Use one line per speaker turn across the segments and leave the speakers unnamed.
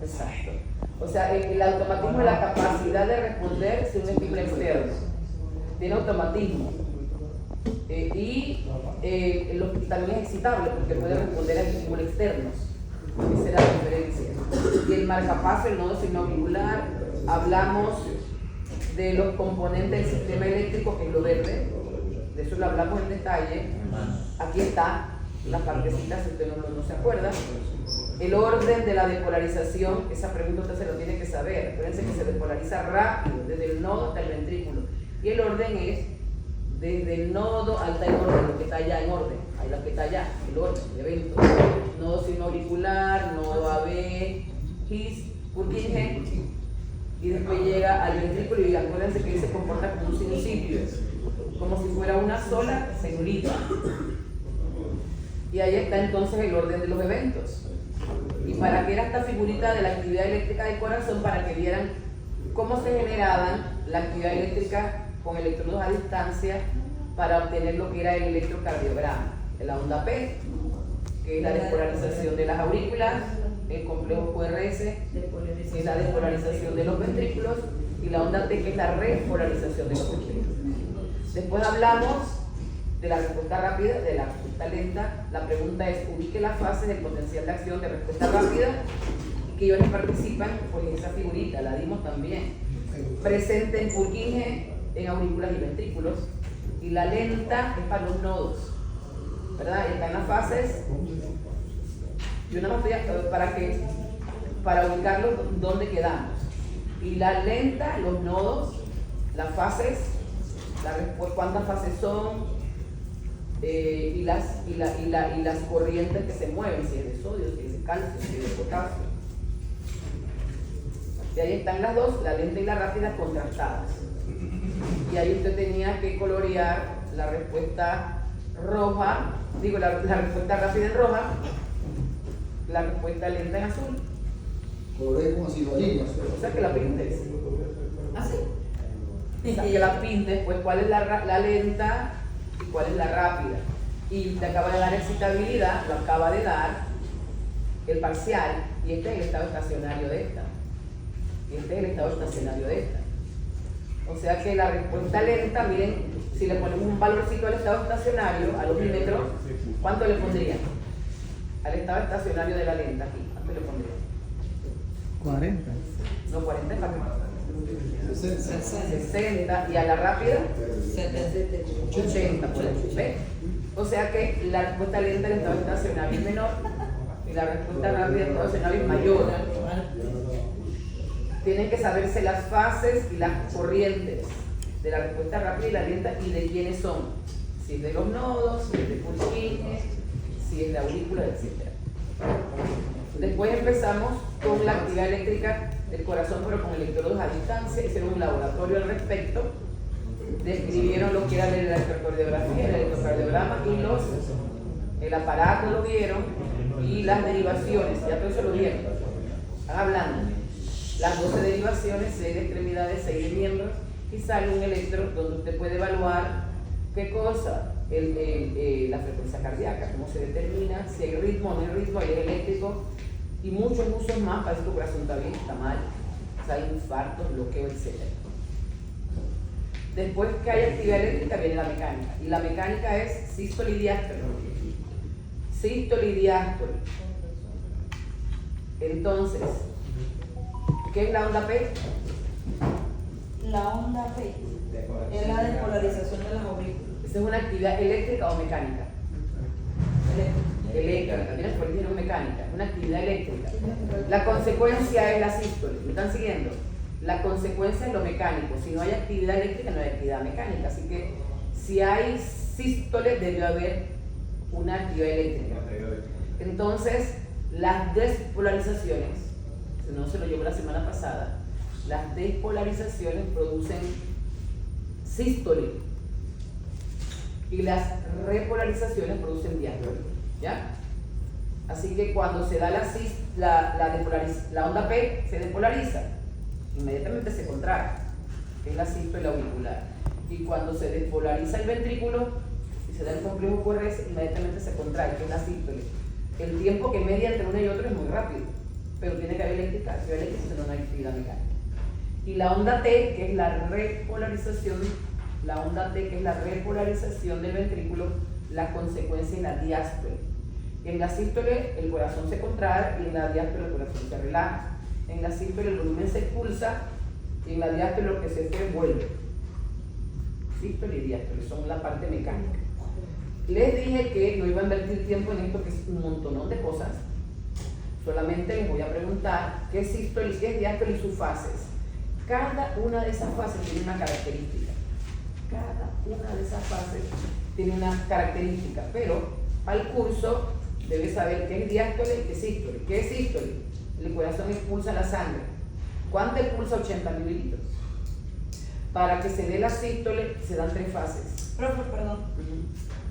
Exacto. O sea, el automatismo es la capacidad de responder sin un estímulo externo. Tiene automatismo. También es excitable porque puede responder a estímulos externos. Esa es la diferencia. Y el marcapaso, el nodo sinoauricular, hablamos de los componentes del sistema eléctrico, que es lo verde. De eso lo hablamos en detalle. Aquí está la partecita, si usted no se acuerda. El orden de la depolarización, esa pregunta usted se lo tiene que saber. Acuérdense que se depolariza rápido, desde el nodo hasta el ventrículo. Y el orden es desde el nodo hasta el orden, lo que está allá en orden. Ahí lo que está allá, el orden, el evento. Nodo sinoauricular, nodo AB, His, Purkinje, y después llega al ventrículo y acuérdense que él se comporta como un sinusidio, como si fuera una sola célula. Y ahí está entonces el orden de los eventos. Y para que era esta figurita de la actividad eléctrica del corazón, para que vieran cómo se generaban la actividad eléctrica con electrodos a distancia para obtener lo que era el electrocardiograma. La onda P, que es la despolarización de las aurículas, el complejo QRS, que es la despolarización de los ventrículos, y la onda T, que es la repolarización de los ventrículos. Después hablamos de la respuesta rápida, de la respuesta lenta. La pregunta es: ubique las fases del potencial de acción de respuesta rápida, y que ellos participan, pues esa figurita la dimos también. Presente en Purkinje, en aurículas y ventrículos, y la lenta es para los nodos, ¿verdad? Están las fases. Yo nada más para ubicarlos dónde quedamos. Y la lenta, los nodos, las fases, cuántas fases son, y las corrientes que se mueven, si es de sodio, si es de calcio, si es de potasio. Y ahí están las dos, la lenta y la rápida, contrastadas. Y ahí usted tenía que colorear la respuesta roja, la respuesta rápida en roja, la respuesta lenta en azul.
Coloré como si lo líneas.
O sea, que la pintes. Así. O sea, que la pintes, pues cuál es la lenta y cuál es la rápida. Y te acaba de dar excitabilidad, lo acaba de dar el parcial, y este es el estado estacionario de esta. Y este es el estado estacionario de esta. O sea que la respuesta lenta, miren, si le ponemos un valorcito al estado estacionario, al ohmímetro, ¿cuánto le pondrían? Al estado estacionario de la lenta aquí, ¿cuánto le pondrían?
40.
No, 40 es para que 60, y a la rápida 80 por aquí, ¿ves? O sea que la respuesta lenta del estado estacionario es menor y la respuesta rápida del estado estacionario es mayor. Tienen que saberse las fases y las corrientes de la respuesta rápida y la lenta, y de quiénes son, si es de los nodos, si es de Purkinje, si es de aurículas, etc. Después empezamos con la actividad eléctrica del corazón, pero con electrodos a distancia. Hicieron un laboratorio al respecto, describieron lo que era la electrocardiografía, el electrocardiograma, y el aparato lo vieron, y las derivaciones, ya todo eso lo vieron. Están hablando. Las 12 derivaciones, 6 de extremidades, 6 de miembros, y sale un electro donde usted puede evaluar qué cosa, la frecuencia cardíaca, cómo se determina, si hay ritmo o no hay ritmo, hay eléctrico, y muchos usos más para si tu corazón está bien, está mal, si hay infartos, bloqueo, etc. Después que hay actividad eléctrica viene la mecánica, y la mecánica es sístole y diástole. Sístole y diástole. Entonces, ¿qué es la onda P?
La onda P es la despolarización de las aurículas.
¿Esa es una actividad eléctrica o mecánica? Eléctrica, también por decir mecánica, es una actividad eléctrica. La consecuencia es la sístole, ¿me están siguiendo? La consecuencia es lo mecánico. Si no hay actividad eléctrica, no hay actividad mecánica. Así que si hay sístole, debe haber una actividad eléctrica. Entonces, las despolarizaciones, no se lo llevó la semana pasada, las despolarizaciones producen sístole y las repolarizaciones producen diástole, ¿ya? Así que cuando se da la onda P se despolariza, inmediatamente se contrae, que es la sístole auricular, y cuando se despolariza el ventrículo y se da el complejo QRS, inmediatamente se contrae, que es la sístole. El tiempo que media entre una y otra es muy rápido. pero tiene que haber actividad eléctrica, si no, no hay actividad mecánica. Y la onda T, que es la repolarización, del ventrículo, la consecuencia es la diástole. En la sístole el corazón se contrae y en la diástole el corazón se relaja. En la sístole el volumen se expulsa y en la diástole lo que se fue vuelve. Sístole y diástole son la parte mecánica. Les dije que no iba a invertir tiempo en esto, que es un montonón de cosas. Solamente les voy a preguntar qué es sístole, qué es diástole y sus fases. Cada una de esas fases tiene una característica. Cada una de esas fases tiene una característica, pero al curso debe saber qué es diástole y qué es sístole. ¿Qué es sístole? El corazón expulsa la sangre. ¿Cuánto expulsa? 80 mililitros. Para que se dé la sístole se dan 3 fases.
Profe, perdón.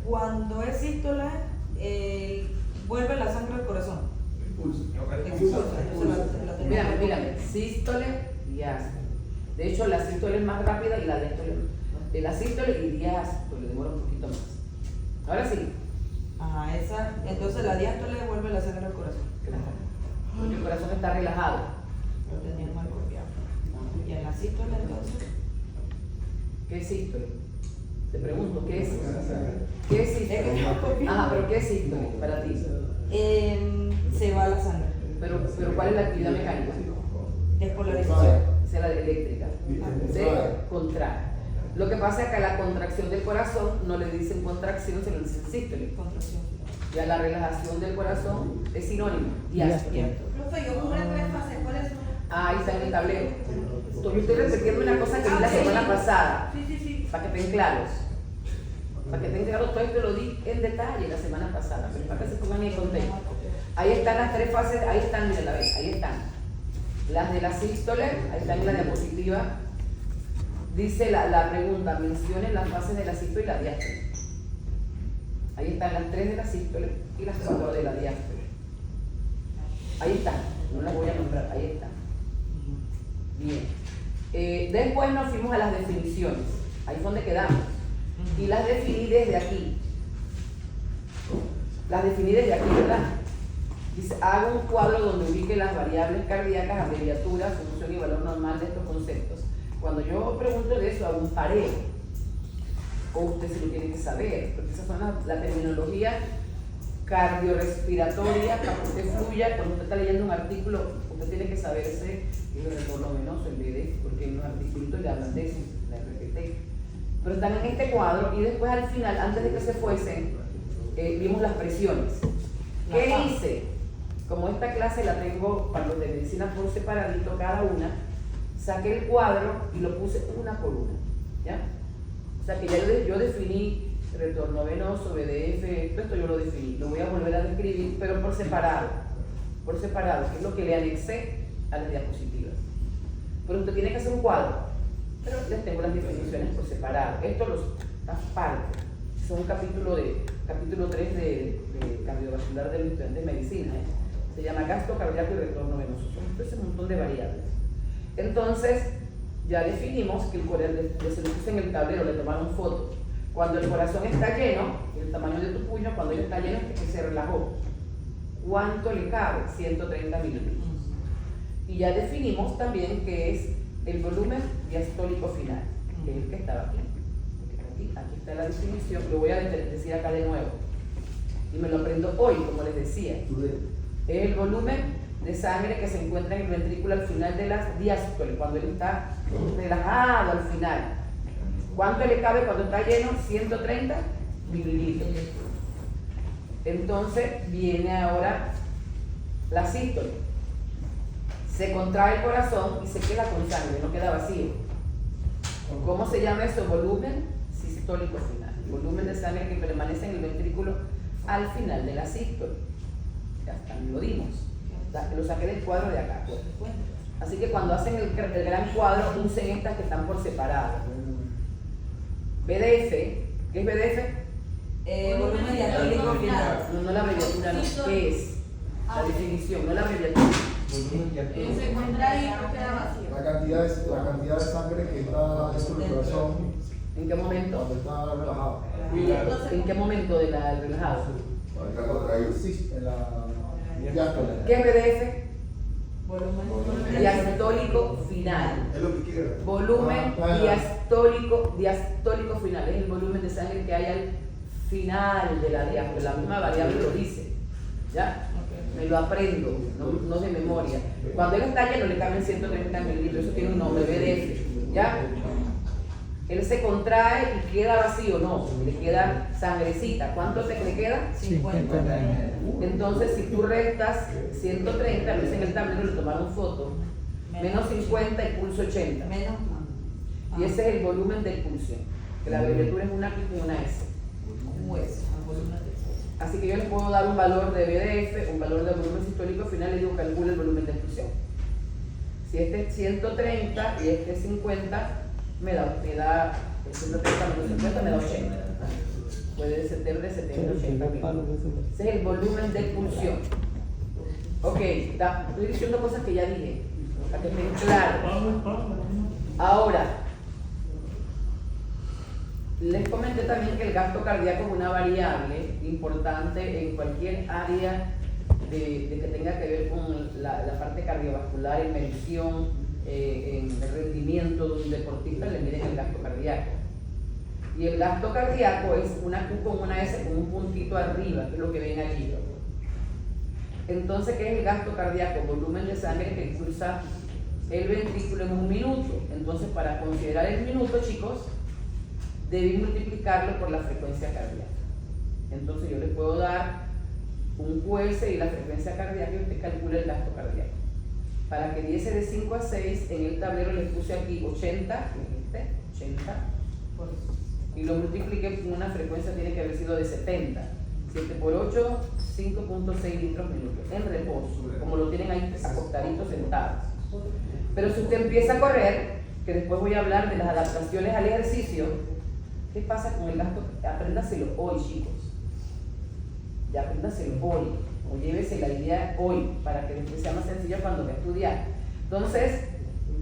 Cuando es sístole, vuelve la sangre al corazón.
Mírame, sístole y diástole. De hecho, la sístole es más rápida y la diástole, la sístole y diástole demora un poquito más. Ahora sí.
Ajá, entonces la diástole vuelve la sangre al corazón.
Claro. Porque el corazón está relajado.
Lo tenía mal copiado. Y en la sístole entonces.
¿Qué es sístole? Te pregunto, ¿qué es? ¿Qué es sístole? Ajá, pero ¿qué es sístole para ti?
Se va la sangre.
Pero ¿cuál es la actividad mecánica?
Despolarización.
Esa es la eléctrica. Se contrae. Lo que pasa es que a la contracción del corazón no le dicen contracción, se le dicen sístole.
Contracción.
Y a la relajación del corazón es sinónimo, diástole.
Profe, yo compré 3 fases, ¿cuáles son?
Ah, ahí está en el tablero. Yo estoy repitiendo una cosa que vi la semana pasada,
Sí.
para que estén claros. Para que estén claros, todo esto lo di en detalle la semana pasada, pero para que se pongan en contexto. Ahí están las 3 fases, ahí están, miren, ahí están. Las de la sístole, ahí están en la diapositiva. Dice la pregunta, mencionen las fases de la sístole y la diástole. Ahí están las 3 de la sístole y las 4 de la diástole. Ahí están, no las voy a nombrar, ahí están. Bien. Después nos fuimos a las definiciones. Ahí fue donde quedamos. Y las definí desde aquí. Las definí desde aquí, ¿verdad? Dice, haga un cuadro donde ubique las variables cardíacas, abreviaturas, función y valor normal de estos conceptos. Cuando yo pregunto de eso, hago un pareo. O usted se lo tiene que saber, porque esa es la terminología cardiorrespiratoria para que usted fluya. Cuando usted está leyendo un artículo, usted tiene que saberse el retorno venoso, el BD, porque en los artículos le hablan de eso, la RPT. Pero están en este cuadro y después al final, antes de que se fuesen, vimos las presiones. ¿Qué hice? Como esta clase la tengo para los de medicina por separadito cada una, saqué el cuadro y lo puse una por una, ¿ya? O sea que ya yo definí retorno venoso, BDF, esto yo lo definí, lo voy a volver a describir, pero por separado, que es lo que le anexé a las diapositivas. Pero usted tiene que hacer un cuadro, pero les tengo las definiciones por separado. Estas partes, son un capítulo 3 de cardiovascular del estudiante de medicina, se llama gasto cardíaco y retorno venoso, son ese montón de variables. Entonces, ya definimos que el corazón, se lo puse en el tablero, le tomaron foto. Cuando el corazón está lleno, el tamaño de tu puño, cuando ya está lleno es que se relajó. ¿Cuánto le cabe? 130 mililitros. Y ya definimos también que es el volumen diastólico final, que es el que estaba aquí. Aquí está la definición, lo voy a decir acá de nuevo. Y me lo aprendo hoy, como les decía. Es el volumen de sangre que se encuentra en el ventrículo al final de las diástoles, cuando él está relajado al final. ¿Cuánto le cabe cuando está lleno? 130 mililitros. Entonces viene ahora la sístole. Se contrae el corazón y se queda con sangre, no queda vacío. ¿Cómo se llama eso? Volumen sistólico final. Volumen de sangre que permanece en el ventrículo al final de la sístole. Ya está, lo dimos. Lo saqué del cuadro de acá. Así que cuando hacen el gran cuadro, usen estas que están por separado. BDF, ¿qué es BDF?
Volumen diastólico final.
No la abreviatura, no. ¿Qué es? La definición, no la abreviatura.
Se encuentra ahí y queda vacío.
La cantidad de sangre que está dentro del corazón
¿En qué momento?
cuando está relajado.
¿En qué momento del relajado?
Sí, en la diástole.
¿Qué es BDF? diastólico final.
Es lo que quiera.
Volumen diastólico final. Es el volumen de sangre que hay al final de la diástole. La misma variable lo dice. ¿Ya? Me lo aprendo, no de memoria. Cuando él está lleno le caben 130 mililitros. Eso tiene un nombre, BDF. ¿Ya? Él se contrae y queda vacío, no, le queda sangrecita. ¿Cuánto le queda?
50.
Entonces, si tú restas 130, lo hice en el tablero, le tomaron foto, menos 50 y pulso 80.
Menos.
Y ese es el volumen de expulsión, que la abreviatura es una P y una S. Así que yo les puedo dar un valor de BDF, un valor de volumen sistólico final y digo calcula el volumen de expulsión. Si este es 130 y este es 50, me da el 130 menos 50 me da 80. Puede ser de 70 80 mil. Ese es el volumen de expulsión. Ok, estoy diciendo cosas que ya dije, para que estén claros. Ahora, les comenté también que el gasto cardíaco es una variable importante en cualquier área de que tenga que ver con la parte cardiovascular, en medición, en el rendimiento de un deportista, le miden el gasto cardíaco. Y el gasto cardíaco es una Q con una S con un puntito arriba, que es lo que ven allí. Entonces, ¿qué es el gasto cardíaco? Volumen de sangre que expulsa el ventrículo en un minuto. Entonces, para considerar el minuto, chicos, debí multiplicarlo por la frecuencia cardíaca. Entonces, yo les puedo dar un QS y la frecuencia cardíaca y usted calcula el gasto cardíaco. Para que diese de 5 a 6, en el tablero les puse aquí 80, 80, y lo multipliqué con una frecuencia, tiene que haber sido de 70. 7 por 8, 5.6 litros minutos, en reposo, como lo tienen ahí acostaditos sentados. Pero si usted empieza a correr, que después voy a hablar de las adaptaciones al ejercicio, ¿qué pasa con el gasto? Apréndaselo hoy, chicos. Ya apréndaselo hoy, o llévese la idea hoy, para que después sea más sencillo cuando va a estudiar. Entonces,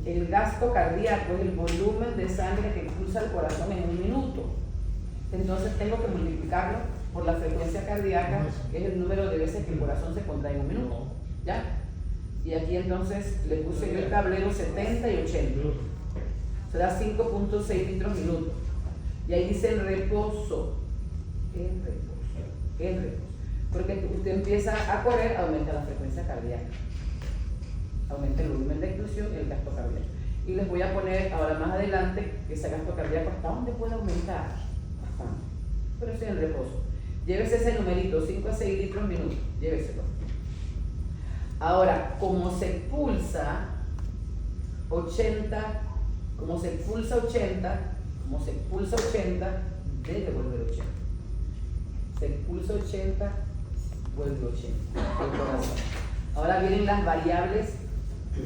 el gasto cardíaco es el volumen de sangre que expulsa el corazón en un minuto. Entonces tengo que multiplicarlo por la frecuencia cardíaca, que es el número de veces que el corazón se contrae en un minuto. ¿Ya? Y aquí entonces le puse yo el tablero 70 y 80. Se da 5.6 litros minuto. Y ahí dice el reposo. El reposo. Porque usted empieza a correr, aumenta la frecuencia cardíaca. Aumenta el volumen de expulsión y el gasto cardíaco. Y les voy a poner ahora más adelante ese gasto cardíaco hasta dónde puede aumentar. Bastante. Pero eso es el reposo. Llévese ese numerito, 5 a 6 litros minuto. Lléveselo. Ahora, como se expulsa 80, debe volver 80. Se expulsa 80, vuelve 80. El corazón. Ahora vienen las variables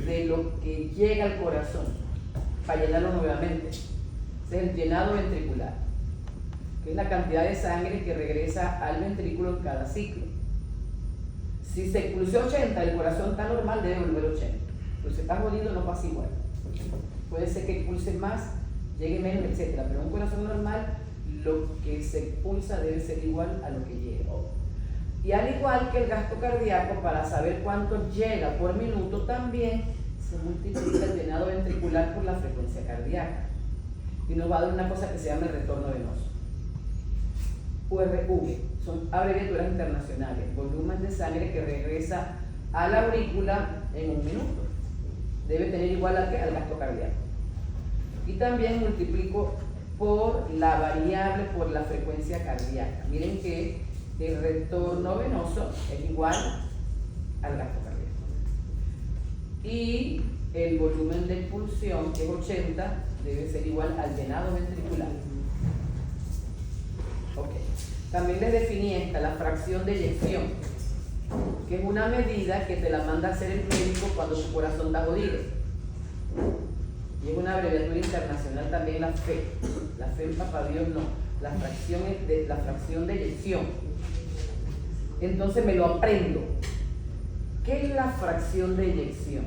de lo que llega al corazón, para llenarlo nuevamente. Ese es el llenado ventricular, que es la cantidad de sangre que regresa al ventrículo en cada ciclo. Si se expulsó 80, el corazón está normal, debe volver 80. Pero si está jodido, no pasa igual. Puede ser que expulse más, llegue menos, etc. Pero un corazón normal, lo que se expulsa debe ser igual a lo que llega. Y al igual que el gasto cardíaco, para saber cuánto llega por minuto, también se multiplica el llenado ventricular por la frecuencia cardíaca. Y nos va a dar una cosa que se llama el retorno venoso. URV, son abreviaturas internacionales, volumen de sangre que regresa a la aurícula en un minuto. Debe tener igual al gasto cardíaco. Y también multiplico por la variable, por la frecuencia cardíaca. Miren que el retorno venoso es igual al gasto cardíaco. Y el volumen de expulsión, que es 80, debe ser igual al llenado ventricular. Ok. También les definí la fracción de eyección, que es una medida que te la manda a hacer el médico cuando tu corazón está jodido. Y es una abreviatura internacional también, la FE. La FE en papá Dios no. La fracción de eyección. Entonces me lo aprendo. ¿Qué es la fracción de eyección?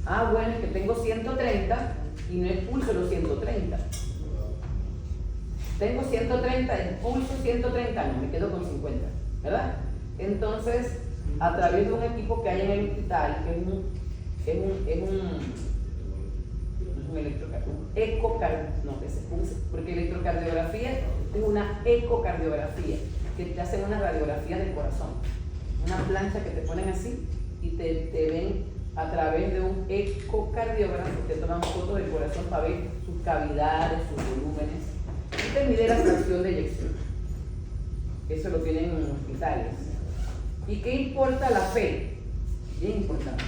Bueno, es que tengo 130 y no expulso los 130. Tengo 130, expulso 130, no, me quedo con 50, ¿verdad? Entonces, a través de un equipo que hay en el hospital, que es un es porque electrocardiografía es una ecocardiografía, que te hacen una radiografía del corazón, una plancha que te ponen así y te ven a través de un ecocardiógrafo, te toman fotos del corazón para ver sus cavidades, sus volúmenes, y te mide la fracción de eyección. Eso lo tienen en los hospitales. ¿Y qué importa la fe? Bien importante,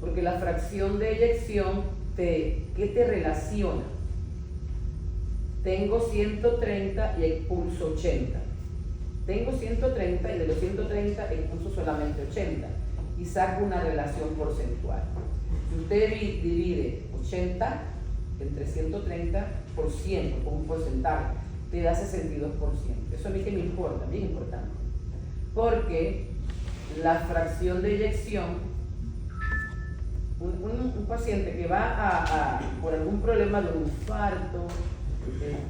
porque la fracción de eyección, ¿qué te relaciona? Tengo 130 y expulso 80. Tengo 130 y de los 130 expulso solamente 80 y saco una relación porcentual. Si usted divide 80 entre 130% con un porcentaje, te da 62%. Eso a mí que me importa, bien importante. Porque la fracción de eyección, un paciente que va por algún problema de un infarto,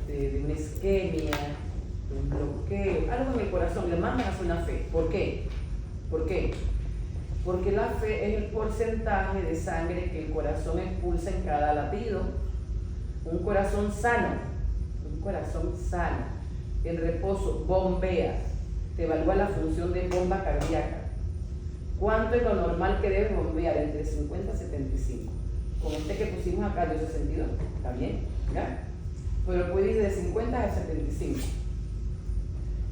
de una isquemia, de un bloqueo, algo en el corazón, le mandan a hacer una fe. ¿Por qué? ¿Por qué? Porque la fe es el porcentaje de sangre que el corazón expulsa en cada latido. Un corazón sano, en reposo, bombea, te evalúa la función de bomba cardíaca. ¿Cuánto es lo normal que debe bombear? Entre 50 y 75. Con este que pusimos acá de 62, ¿está bien? ¿Ya? Pero puede ir de 50 a 75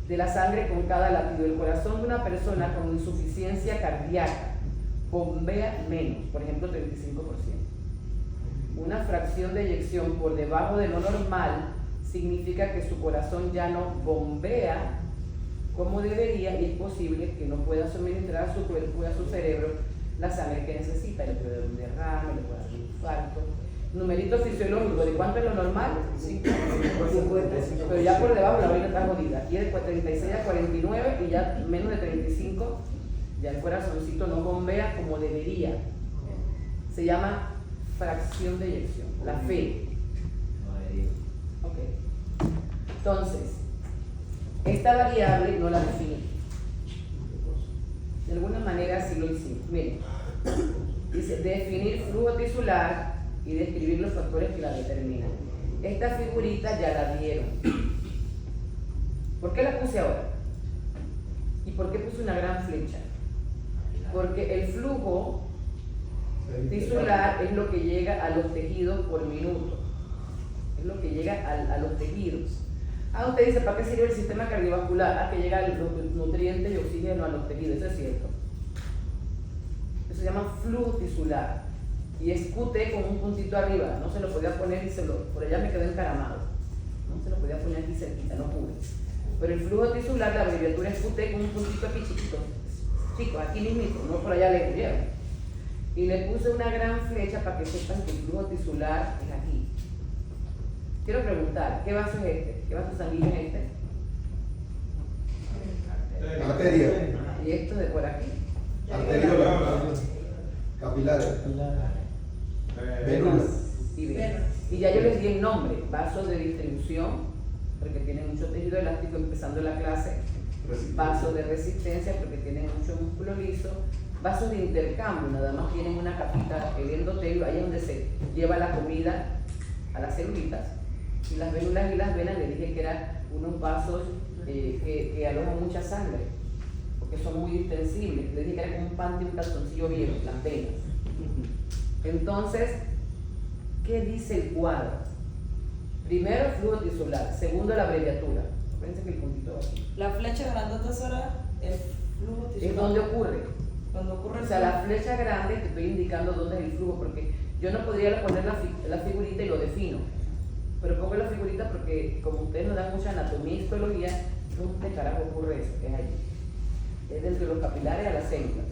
de la sangre con cada latido. El corazón de una persona con insuficiencia cardíaca bombea menos, por ejemplo 35%. Una fracción de eyección por debajo de lo normal significa que su corazón ya no bombea como debería y es posible que no pueda suministrar a su cuerpo y a su cerebro la sangre que necesita. Le puede dar un derrame, le puede dar un infarto. Numerito fisiológico, ¿de cuánto es lo normal? 50. Pero ya por debajo la vaina está jodida. Y de 36 a 49 y ya menos de 35, ya el corazoncito no bombea como debería. Se llama fracción de eyección, la fe. Ok. Entonces, esta variable no la definí. De alguna manera sí lo hicimos. Miren, dice definir flujo tisular y describir los factores que la determinan. Esta figurita ya la vieron. ¿Por qué la puse ahora? ¿Y por qué puse una gran flecha? Porque el flujo tisular es lo que llega a los tejidos por minuto. Es lo que llega a los tejidos. Usted dice, ¿para qué sirve el sistema cardiovascular? A que llega los nutrientes y oxígeno a los tejidos. Eso es cierto. Eso se llama flujo tisular. Y es QT con un puntito arriba. No se lo podía poner y por allá me quedó encaramado. No se lo podía poner aquí cerquita, no pude. Pero el flujo tisular, la abreviatura es QT con un puntito aquí chiquito. Chicos, aquí mismo, no por allá le pusieron. Y le puse una gran flecha para que sepan que el flujo tisular es aquí. Quiero preguntar, ¿qué vaso es este? ¿Qué vaso sanguíneo es este?
Arteria.
¿Y esto de por aquí?
Arteriola. Capilares. Venulas.
Y ya yo les di el nombre, vasos de distribución, porque tienen mucho tejido elástico empezando la clase, vasos de resistencia porque tienen mucho músculo liso, vasos de intercambio, nada más tienen una capita, el endotelio, ahí es donde se lleva la comida a las celulitas, y las vénulas y las venas les dije que eran unos vasos que alojan mucha sangre, porque son muy distensibles, les dije que era como un panty y un calzoncillo viejo, las venas. Entonces, ¿qué dice el cuadro? Primero, flujo tisular. Segundo, la abreviatura. Acuérdense que el puntito va aquí.
La flecha grandota será el flujo tisular.
Es donde ocurre.
Cuando ocurre
O sea, la flecha grande te estoy indicando dónde es el flujo, porque yo no podría poner la figurita y lo defino. Pero pongo la figurita porque, como ustedes nos dan mucha anatomía y histología, ¿dónde carajo ocurre eso? Es allí. Es desde los capilares a las células.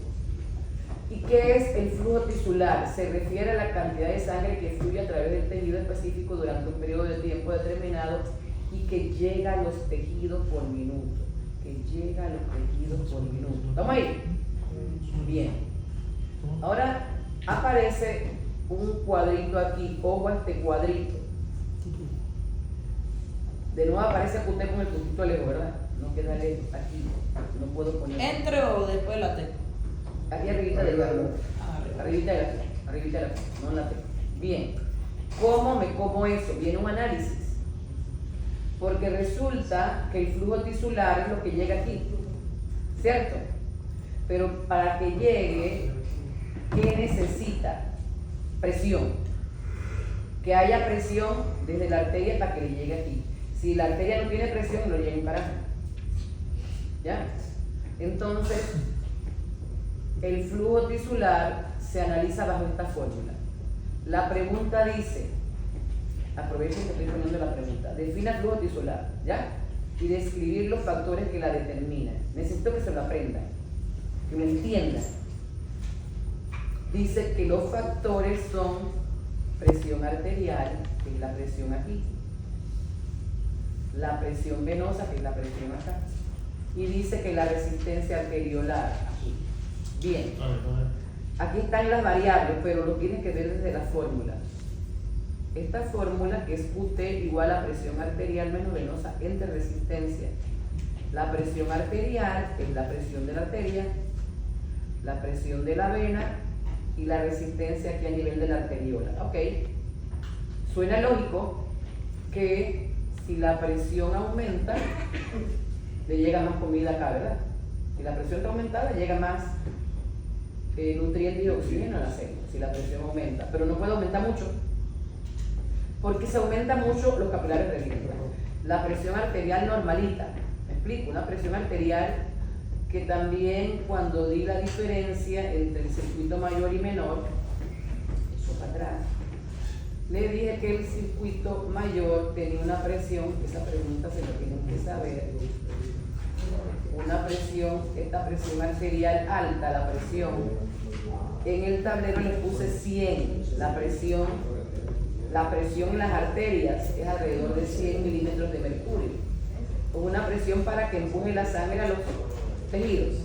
¿Y qué es el flujo tisular? Se refiere a la cantidad de sangre que fluye a través del tejido específico durante un periodo de tiempo determinado y que llega a los tejidos por minuto. Que llega a los tejidos por minuto. ¿Estamos ahí? Bien. Ahora aparece un cuadrito aquí. Ojo a este cuadrito. De nuevo aparece usted con el puntito lejos, ¿verdad? No queda lejos. Aquí. No puedo poner.
¿Entre o después de la T?
Aquí arriba del lado.
Arriba.
arribita de la T, no en la T. Bien, ¿cómo me como eso? Viene un análisis. Porque resulta que el flujo tisular es lo que llega aquí, ¿cierto? Pero para que llegue, ¿qué necesita? Presión. Que haya presión desde la arteria para que le llegue aquí. Si la arteria no tiene presión, no llega para acá. ¿Ya? Entonces, el flujo tisular se analiza bajo esta fórmula. La pregunta dice, aprovechen que estoy poniendo la pregunta, defina el flujo tisular, ¿ya? Y describir los factores que la determinan. Necesito que se lo aprendan, que lo entiendan. Dice que los factores son presión arterial, que es la presión aquí, la presión venosa, que es la presión acá, y dice que la resistencia arteriolar aquí. Bien, aquí están las variables, pero lo tienes que ver desde la fórmula. Esta fórmula, que es QT igual a presión arterial menos venosa entre resistencia. La presión arterial es la presión de la arteria, la presión de la vena y la resistencia aquí a nivel de la arteriola. Ok, suena lógico que si la presión aumenta, le llega más comida acá, ¿verdad? Si la presión está aumentada, le llega más nutrientes y oxígeno a la célula, si la presión aumenta, pero no puede aumentar mucho, porque si aumenta mucho los capilares revientan. La presión arterial normalita, me explico, una presión arterial que también cuando di la diferencia entre el circuito mayor y menor, eso para atrás, le dije que el circuito mayor tenía una presión, esa pregunta se lo tienen que saber, una presión, esta presión arterial alta, la presión, en el tablero le puse 100, la presión en las arterias es alrededor de 100 milímetros de mercurio, con una presión para que empuje la sangre a los tejidos.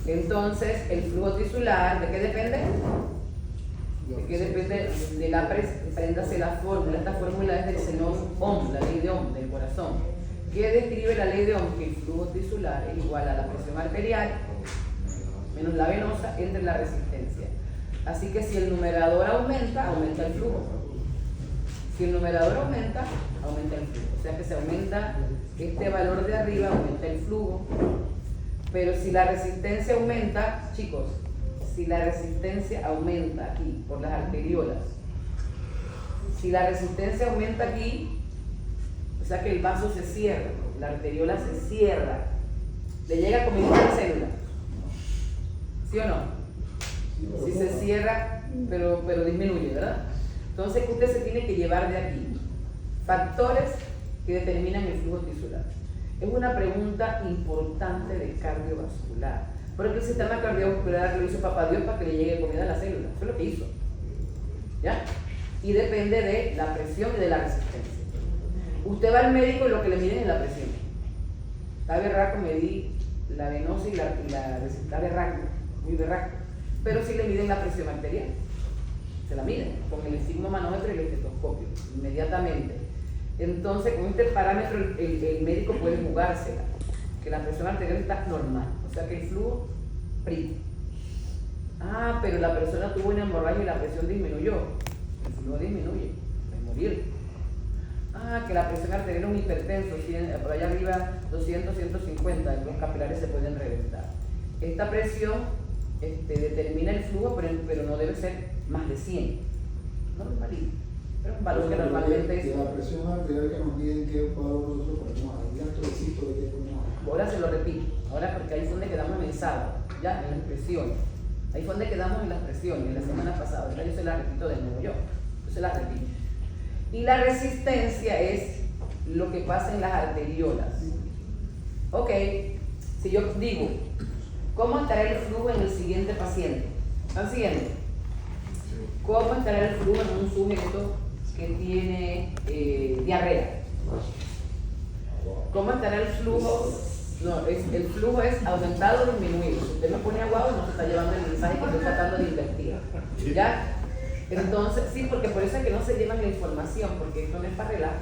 Entonces, el flujo tisular, ¿de qué depende? ¿De qué depende? De la préndase la fórmula. Esta fórmula es del Zenón Ohm, la ley de Ohm del corazón. ¿Qué describe la ley de Ohm? Que el flujo tisular es igual a la presión arterial menos la venosa entre la resistencia. Así que si el numerador aumenta, aumenta el flujo. Si el numerador aumenta, aumenta el flujo. O sea que se aumenta este valor de arriba, aumenta el flujo. Pero si la resistencia aumenta, chicos, si la resistencia aumenta aquí por las arteriolas, si la resistencia aumenta aquí, o sea que el vaso se cierra, la arteriola se cierra, le llega comida a la célula, ¿sí o no? Si se cierra, pero disminuye, ¿verdad? Entonces usted se tiene que llevar de aquí factores que determinan el flujo tisular. Es una pregunta importante de cardiovascular, porque el sistema cardiovascular lo hizo papá Dios para que le llegue comida a la célula, eso es lo que hizo, ¿ya? Y depende de la presión y de la resistencia. Usted va al médico y lo que le miden es la presión. Está berraco, medí la venosa y la resistencia, está berraco, muy berraco, pero sí le miden la presión arterial, se la miden con el estigmomanómetro y el estetoscopio, inmediatamente. Entonces, con este parámetro el médico puede jugársela, que la presión arterial está normal, o sea que el flujo prima. Ah, pero la persona tuvo una hemorragia y la presión disminuyó, el flujo disminuye, es morir. Ah, que la presión arterial es un hipertenso, por allá arriba 200, 150, los capilares se pueden reventar. Esta presión determina el flujo, pero no debe ser más de 100, normalito. Pero un valor que normalmente es.
La presión arterial que nos miden, ¿qué valor nosotros ponemos ahí? ¿De qué ponemos ahí?
Ahora se lo repito, ahora porque ahí fue donde quedamos en el sábado, ya en las presiones. Ahí fue donde quedamos en las presiones, la semana pasada. Ahora yo se la repito de nuevo yo se la repito. Y la resistencia es lo que pasa en las arteriolas. Ok, si yo digo, ¿cómo estará el flujo en el siguiente paciente? ¿Están siguiendo? ¿Cómo estará el flujo en un sujeto que tiene diarrea? ¿Cómo estará el flujo? No, el flujo es aumentado o disminuido. Si usted me pone aguado, no se está llevando el mensaje que estoy tratando de invertir. ¿Ya? Entonces, sí, porque por eso es que no se llevan la información, porque esto no es para relajo.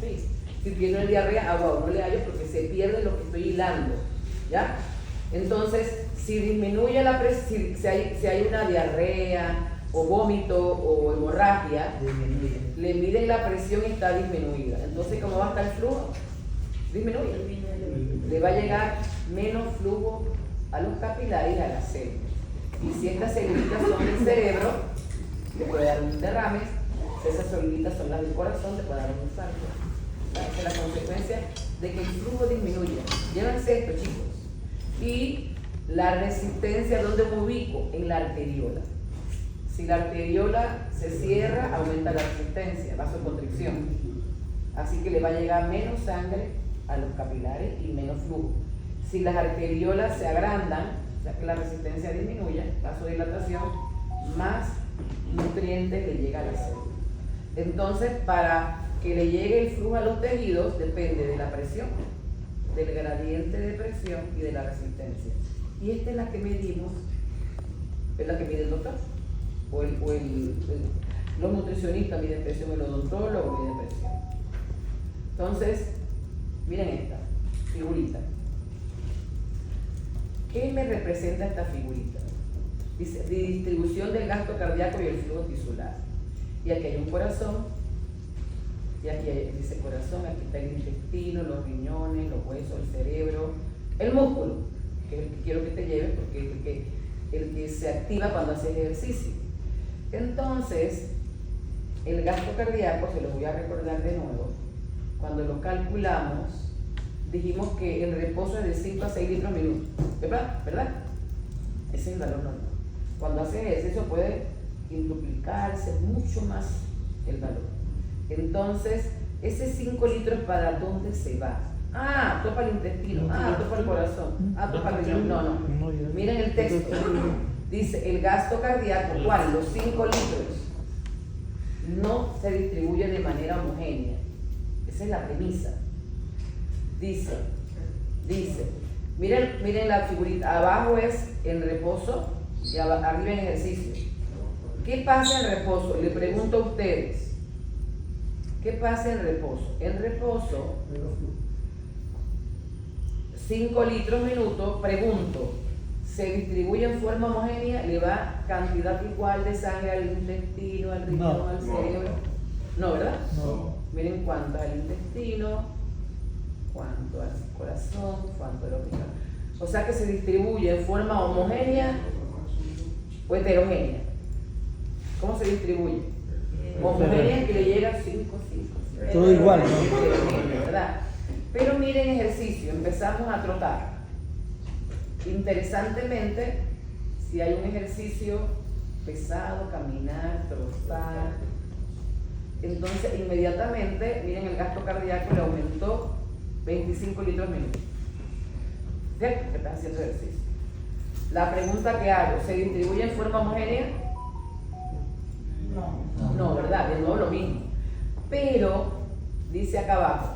Sí. Si tiene diarrea, aguado no le hallo porque se pierde lo que estoy hilando. ¿Ya? Entonces, Si disminuye la presión, si hay una diarrea o vómito o hemorragia, le miden la presión y está disminuida. Entonces, ¿cómo va a estar el flujo? Disminuye. Le va a llegar menos flujo a los capilares y a las células. Y si estas células son del cerebro, te puede dar un derrame. Si esas células son las del corazón, te puede dar un infarto. Esa es la consecuencia de que el flujo disminuya. Llévense esto, chicos. Y la resistencia, ¿dónde me ubico? En la arteriola. Si la arteriola se cierra, aumenta la resistencia, vasoconstricción. Así que le va a llegar menos sangre a los capilares y menos flujo. Si las arteriolas se agrandan, o sea que la resistencia disminuye, vasodilatación, más nutrientes le llega a la célula. Entonces, para que le llegue el flujo a los tejidos, depende de la presión, del gradiente de presión y de la resistencia. Y esta es la que medimos, es la que mide el doctor, los nutricionistas miden presión, el odontólogo mide presión. Entonces, miren esta figurita. ¿Qué me representa esta figurita? Dice, distribución del gasto cardíaco y el flujo tisular. Y aquí hay un corazón, y aquí dice corazón, aquí está el intestino, los riñones, los huesos, el cerebro, el músculo, que es el que quiero que te lleves porque es el que se activa cuando haces ejercicio. Entonces, el gasto cardíaco, se los voy a recordar de nuevo, cuando lo calculamos, dijimos que el reposo es de 5 a 6 litros minuto, ¿verdad? Ese es el valor normal. Cuando haces ejercicio puede duplicarse mucho más el valor. Entonces, ese 5 litros, ¿para dónde se va? Ah, topa el intestino, topa el corazón, topa el riñón. No. Miren el texto. Dice, el gasto cardíaco, ¿cuál? Los 5 litros no se distribuye de manera homogénea. Esa es la premisa. Dice, miren la figurita, abajo es en reposo y arriba en ejercicio. ¿Qué pasa en reposo? Le pregunto a ustedes, ¿qué pasa en reposo? En reposo, 5 litros minuto, pregunto, ¿se distribuye en forma homogénea? ¿Le va cantidad igual de sangre al intestino, al riñón, al cerebro? No, ¿verdad?
No.
Miren cuánto al intestino, cuánto al corazón, cuánto a los riñones. O sea que se distribuye en forma homogénea o heterogénea. ¿Cómo se distribuye? Homogénea, que le llega 5.
Todo igual, ¿no?
Heterogénea, ¿verdad? Pero miren ejercicio, empezamos a trotar. Interesantemente, si hay un ejercicio pesado, caminar, trotar, entonces inmediatamente, miren, el gasto cardíaco le aumentó 25 litros minuto. ¿Cierto? Que estás haciendo ejercicio. La pregunta que hago, ¿se distribuye en forma homogénea? No, ¿verdad? De nuevo lo mismo. Pero, dice acá abajo,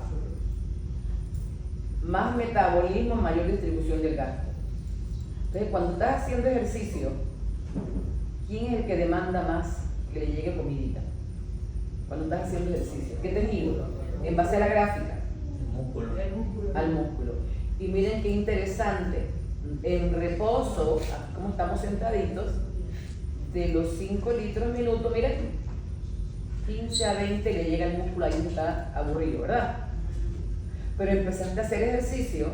más metabolismo, mayor distribución del gasto. Entonces, cuando estás haciendo ejercicio, ¿quién es el que demanda más que le llegue comidita? Cuando estás haciendo ejercicio. ¿Qué tejido? En base a la gráfica. Al músculo. Y miren qué interesante. En reposo, como estamos sentaditos, de los 5 litros minuto, miren, 15 a 20 le llega el músculo, ahí está aburrido, ¿verdad? Pero empezaste a hacer ejercicio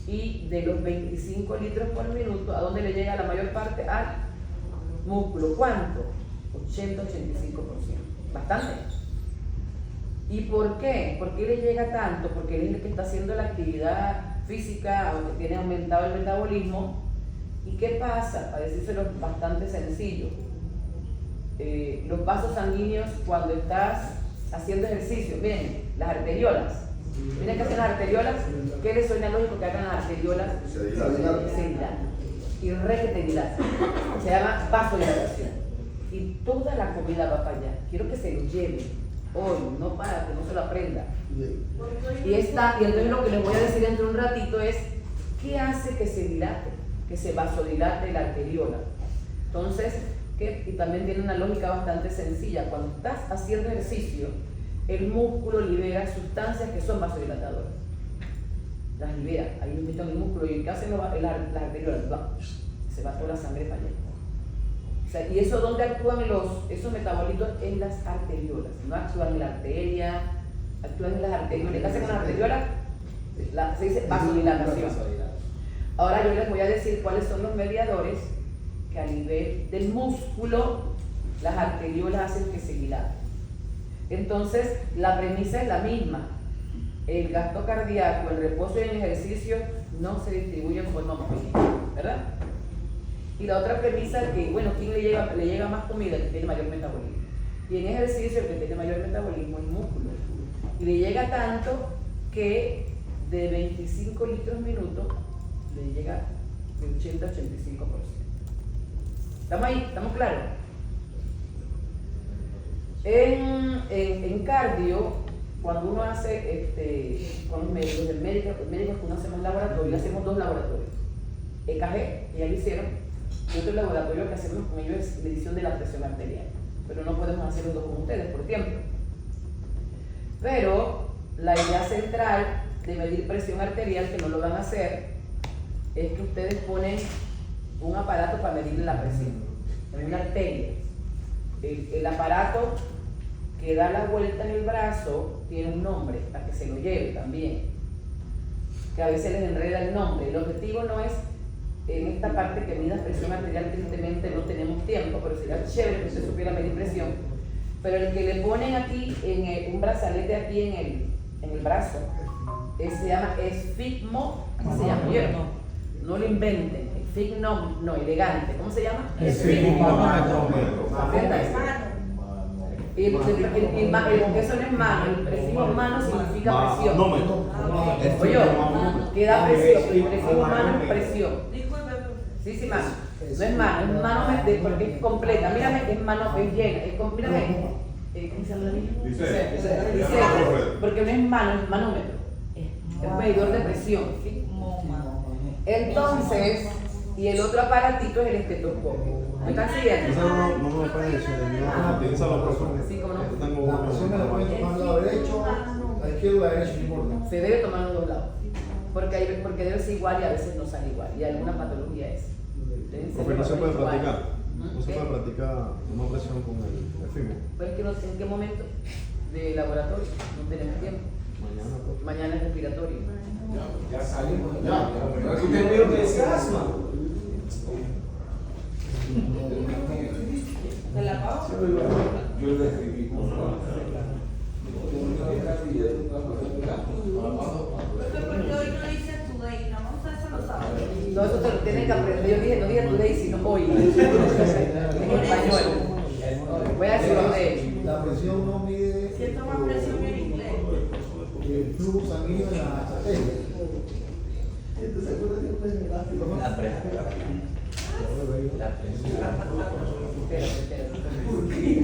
y de los 25 litros por minuto, ¿a dónde le llega la mayor parte? Al músculo. ¿Cuánto? 80-85%. Bastante. ¿Y por qué? ¿Por qué le llega tanto? Porque él es el que está haciendo la actividad física, aunque tiene aumentado el metabolismo. ¿Y qué pasa? Para decírselo bastante sencillo. Los vasos sanguíneos cuando estás haciendo ejercicio, miren, las arteriolas. Miren qué hacen las arteriolas. ¿Qué les suena lógico que hagan las arteriolas? Se dilatan. Y requete dilatan. Se llama vasodilatación. Y toda la comida va para allá. Quiero que se lo lleven hoy, no para que no se lo aprenda. Y entonces lo que les voy a decir dentro de un ratito es ¿qué hace que se dilate? Que se vasodilate la arteriola. Entonces, y también tiene una lógica bastante sencilla. Cuando estás haciendo ejercicio, el músculo libera sustancias que son vasodilatadoras. las libera, ahí lo meten en el músculo y el que hace las arteriolas, se va toda la sangre para allá. O sea, y eso donde actúan esos metabolitos en las arteriolas, no actúan en la arteria, actúan en las arteriolas. ¿Qué hacen con las arteriolas? Se dice vasodilatación. Ahora yo les voy a decir cuáles son los mediadores que a nivel del músculo las arteriolas hacen que se dilaten. Entonces, la premisa es la misma. El gasto cardíaco, el reposo y el ejercicio no se distribuyen en forma homogénea, ¿verdad? Y la otra premisa es que, bueno, ¿quién le llega más comida? El que tiene mayor metabolismo. Y en ejercicio, el que tiene mayor metabolismo es músculo. Y le llega tanto que de 25 litros minuto le llega de 80 a 85%. ¿Estamos ahí? ¿Estamos claros? En cardio, cuando uno hace con los médicos, el médico que uno hacemos laboratorio, hacemos 2 laboratorios. EKG, que ya lo hicieron, y otro laboratorio que hacemos con ellos es medición de la presión arterial. Pero no podemos hacer los dos con ustedes por tiempo. Pero la idea central de medir presión arterial, que no lo van a hacer, es que ustedes ponen un aparato para medir la presión en una arteria. El aparato que da la vuelta en el brazo tiene un nombre para que se lo lleve también, que a veces les enreda el nombre. El objetivo no es en esta parte que mida presión arterial, tristemente no tenemos tiempo, pero sería chévere que usted supiera medir presión. Pero el que le ponen aquí un brazalete aquí en el brazo, se llama esfigmo, así se llama, ¿oyeron? No lo inventen, esfigmo, no, elegante, ¿cómo se llama?
Esfigmómetro.
Aprenda eso. Eso no es mano, el prefijo mano significa presión. Oye, ¿qué da presión? El prefijo mano es presión.
Disculpe,
Sí, mano. No es mano, es mano porque es completa. Mírame, es mano, es llena. Mírame. ¿Cómo se llama la misma? Dice, porque no es mano, es manómetro. Es medidor de presión. ¿Sí? Entonces, y el otro aparatito es el estetoscopio. ¿Me están siguiendo?
No me parece, piénsalo, profesor.
Sí, cómo no.
Yo tengo
La presión me la pueden tomar al lado derecho, a la izquierda o a la derecha, no importa.
Se debe tomar los dos lados. Porque debe ser igual y a veces no sale igual. Y alguna patología es.
Porque no se puede practicar.
¿Mm?
No se puede practicar una presión con el FIMO.
Pero es que no sé en qué momento de laboratorio, no tenemos tiempo.
Mañana, pues.
Mañana es respiratorio.
Ya salimos. Ya. Usted vio que es asma.
¿De la pausa?
Yo le escribí con
¿por qué hoy no dice today? No, ustedes se lo saben.
Todo eso te lo tienen que aprender. Yo dije, no dije today, sino hoy. En español. Voy a decir de
La presión no mide
Siento más presión en inglés.
el flujo sanguíneo en la arteria.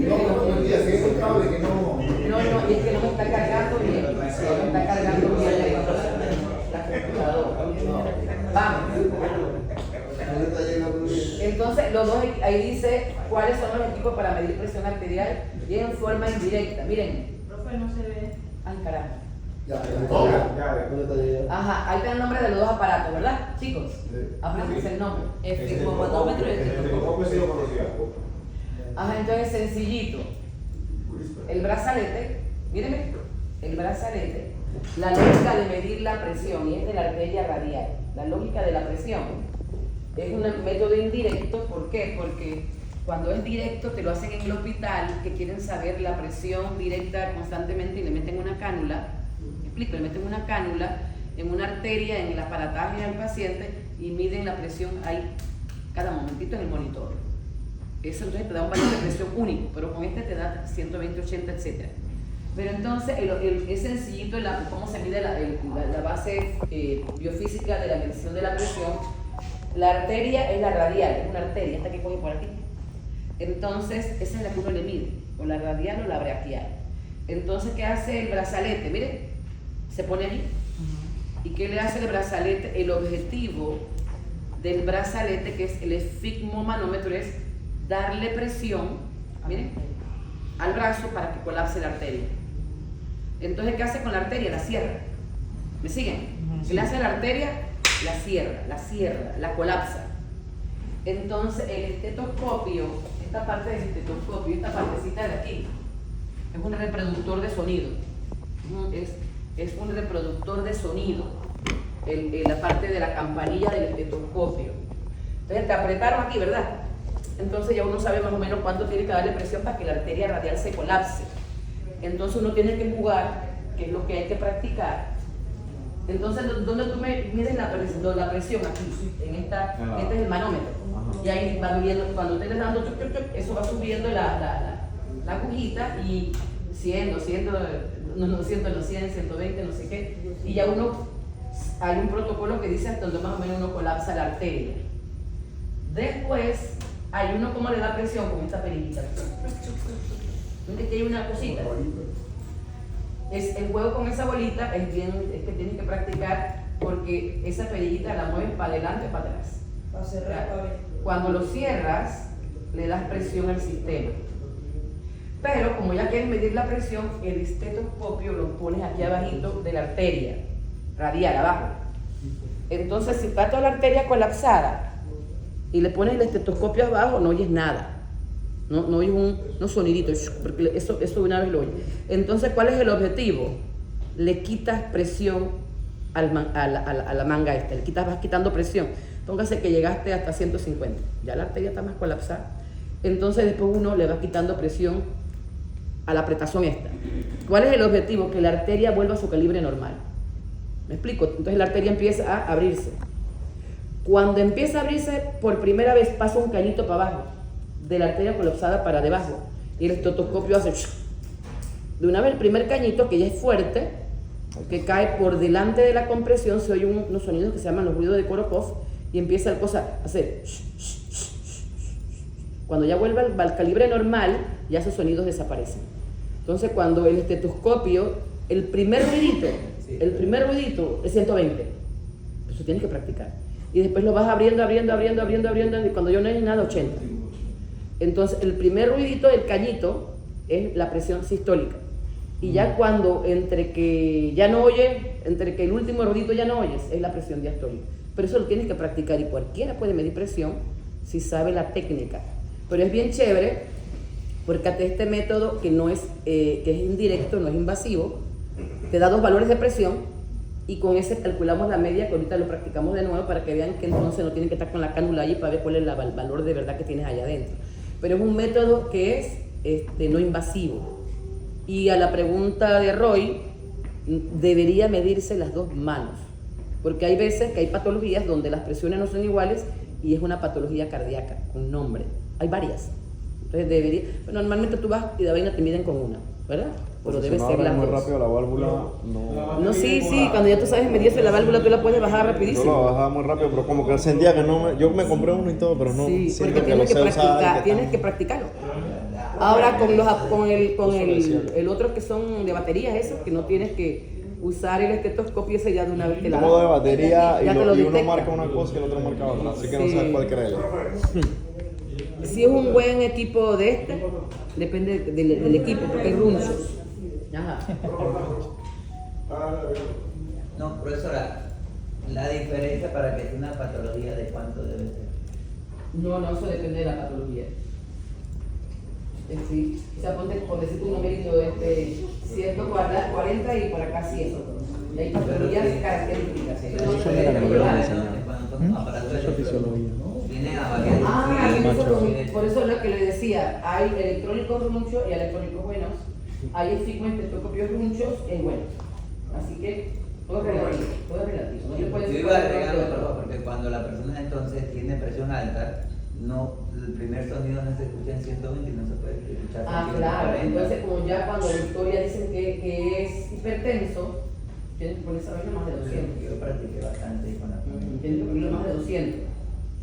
No, que es un cable que no.
No, y es que no me está cargando bien. No me está cargando bien la computadora. Vamos. Entonces, los dos, ahí dice cuáles son los equipos para medir presión arterial y en forma indirecta. Miren.
Profe, no se ve.
Ay, carajo.
Ya.
Ajá, ahí está el nombre de los dos aparatos, ¿verdad, chicos? Apréndanse el nombre.
Esfigmomanómetro y estetoscopio.
Ajá, entonces sencillito. El brazalete, mírenme, el brazalete, la lógica de medir la presión, y es de la arteria radial. La lógica de la presión es un método indirecto. ¿Por qué? Porque cuando es directo te lo hacen en el hospital, que quieren saber la presión directa constantemente y le meten una cánula. ¿Me explico? Le meten una cánula en una arteria, en el aparataje al paciente y miden la presión ahí cada momentito en el monitor. Eso entonces te da un valor de presión único, pero con este te da 120, 80, etc. Pero entonces es sencillito cómo se mide la base biofísica de la medición de la presión. La arteria es la radial, es una arteria, esta que coge por aquí. Entonces, esa es la que uno le mide, o la radial o la braquial. Entonces, ¿qué hace el brazalete? Miren, se pone ahí. ¿Y qué le hace el brazalete? El objetivo del brazalete, que es el esfigmomanómetro, es darle presión, miren, al brazo para que colapse la arteria. Entonces, ¿qué hace con la arteria? La cierra. ¿Me siguen? ¿Qué le hace a la arteria? La cierra, la colapsa. Entonces el estetoscopio, esta parte del estetoscopio, esta partecita de aquí, es un reproductor de sonido. Es un reproductor de sonido, la parte de la campanilla del estetoscopio. Entonces te apretaron aquí, ¿verdad? Entonces ya uno sabe más o menos cuánto tiene que darle presión para que la arteria radial se colapse. Entonces uno tiene que jugar, que es lo que hay que practicar. Entonces, ¿dónde tú mides la presión? Aquí, este es el manómetro.
Ajá.
Y ahí va midiendo, cuando usted le está dando eso va subiendo la agujita y 100, 200, no 100, no 100, 120, no sé qué. Y ya hay un protocolo que dice hasta donde más o menos uno colapsa la arteria. Después, hay uno como le da presión con esta perillita. ¿Ves que hay una cosita? El juego con esa bolita es que tienes que practicar porque esa perillita la mueves para adelante o para atrás.
Para cerrar, para ver.
Cuando lo cierras, le das presión al sistema. Pero como ya quieres medir la presión, el estetoscopio lo pones aquí abajito de la arteria radial, abajo. Entonces, si está toda la arteria colapsada y le pones el estetoscopio abajo, no oyes nada. No oyes unos soniditos, porque eso de una vez lo oyes. Entonces, ¿cuál es el objetivo? Le quitas presión a la manga esta, vas quitando presión. Póngase que llegaste hasta 150, ya la arteria está más colapsada. Entonces, después uno le va quitando presión a la apretazón esta. ¿Cuál es el objetivo? Que la arteria vuelva a su calibre normal. ¿Me explico? Entonces, la arteria empieza a abrirse. Cuando empieza a abrirse, por primera vez pasa un cañito para abajo, de la arteria colapsada para debajo, y el estetoscopio hace de una vez el primer cañito, que ya es fuerte, que cae por delante de la compresión, se oye unos sonidos que se llaman los ruidos de Korokov, y empieza la cosa a hacer. Cuando ya vuelve al calibre normal, ya esos sonidos desaparecen. Entonces, cuando el estetoscopio, el primer ruidito es 120, eso tienes que practicar, y después lo vas abriendo, y cuando ya no hay nada, 80. Entonces, el primer ruidito del cañito es la presión sistólica. Y ya cuando, entre que el último ruidito ya no oyes, es la presión diastólica. Pero eso lo tienes que practicar y cualquiera puede medir presión si sabe la técnica. Pero es bien chévere porque este método que es indirecto, no es invasivo, te da 2 valores de presión y con ese calculamos la media, que ahorita lo practicamos de nuevo para que vean que entonces no tienen que estar con la cánula allí para ver cuál es el valor de verdad que tienes allá adentro. Pero es un método que es no invasivo. Y a la pregunta de Roy, debería medirse las 2 manos, porque hay veces que hay patologías donde las presiones no son iguales y es una patología cardíaca, un nombre. Hay varias. Entonces debería, normalmente tú vas y de vaina te miden con una, ¿verdad? Pero debe ser las
muy
2.
rápido la válvula,
No, sí, cuando ya tú sabes medirse la válvula, tú la puedes bajar
Yo
rapidísimo.
la bajaba muy rápido, pero como que sentía que yo me compré uno y todo, pero no
Sí,
siento
porque
que lo sé usar.
tienes que practicarlo. Ahora con el otro que son de baterías, esos que no tienes que usar el estetoscopio, ese ya de una vez te la
Tengo de batería
Ya te lo
y uno
detecta.
marca una cosa y el otro marca otra, así que no
Sí.
sabes cuál creer.
Si es un buen equipo de depende del equipo, porque hay runchos. Ajá.
No, profesora, la diferencia para que sea una patología, ¿de cuánto debe ser?
No, eso depende de la patología. Sí, o sea, por decir un numérito, 140 y por acá 100. Y hay patologías características.
Eso es lo que me lo enseñado.
Eso es fisiología. Viene a variar.
Por eso es lo que le decía, hay electrónicos runchos y electrónicos buenos. Hay estetoscopios runchos y buenos. Así que todo es relativo. No te puedes
Yo iba a agregarlo, por favor, porque cuando la persona entonces tiene presión alta, el primer sonido no se escucha en 120 y no se puede escuchar en 140.
Claro. Entonces, como ya cuando la historia dicen que es hipertenso, tienes que poner esa vaina más de 200.
Yo practiqué bastante con la
Tienes que ponerlo más de 200.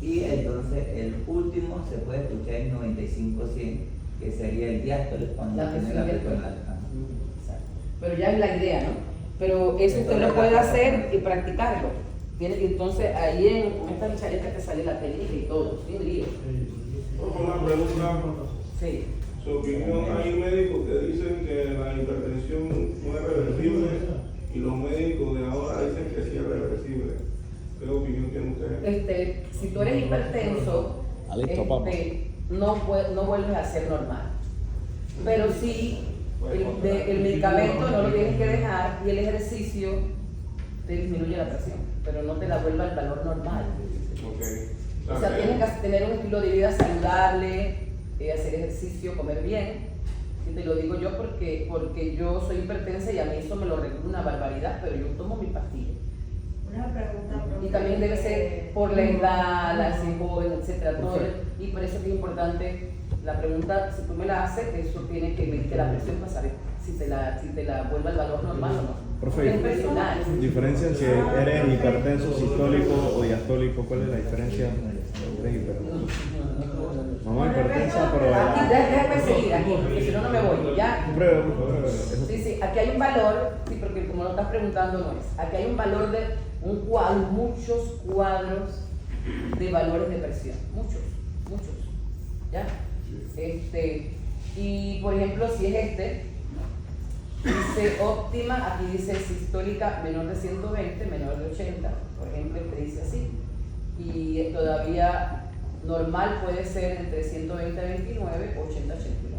Y entonces el último se puede escuchar en 95-100, que sería el diástole cuando
La
tiene
presión
la presión
diastólica.
alta.
Exacto. Pero ya es la idea, ¿no? Pero eso usted lo puede hacer y practicarlo. Tiene que entonces ahí en esta bichareta que sale la técnica y todo, sin lío.
Una pregunta.
Sí.
Su opinión, hay médicos que dicen que la hipertensión no es reversible Y los médicos de ahora dicen que sí es reversible. ¿Qué opinión tiene usted?
Si tú eres hipertenso, no vuelves a ser normal. Pero sí, el medicamento no lo tienes que dejar y el ejercicio te disminuye la presión, pero no te la vuelve al valor normal.
Okay.
O sea, tienes que tener un estilo de vida saludable, hacer ejercicio, comer bien. Y te lo digo yo porque yo soy hipertensa y a mí eso me lo regula una barbaridad, pero yo tomo mi pastilla.
Una pregunta.
Y también debe ser por la edad, la ser joven, etcétera, todo. Y por eso es importante la pregunta, si tú me la haces, eso tiene que medirte la presión para saber si te la vuelve al valor normal o no.
Profe,
Es personal.
¿diferencia si eres hipertenso, sistólico o diastólico? ¿Cuál es la diferencia entre hipertenso? Mamá hipertensa, pero...
Aquí, déjame seguir aquí, porque si no, no me voy, ¿ya?
Breve.
Sí, aquí hay un valor, sí, porque como lo estás preguntando no es. Aquí hay un valor de un cuadro, muchos cuadros de valores de presión, muchos, ¿ya? Y por ejemplo, si es dice óptima, aquí dice sistólica menor de 120, menor de 80, por ejemplo, dice así. Y todavía normal puede ser entre 120 a 29, 80 a 89.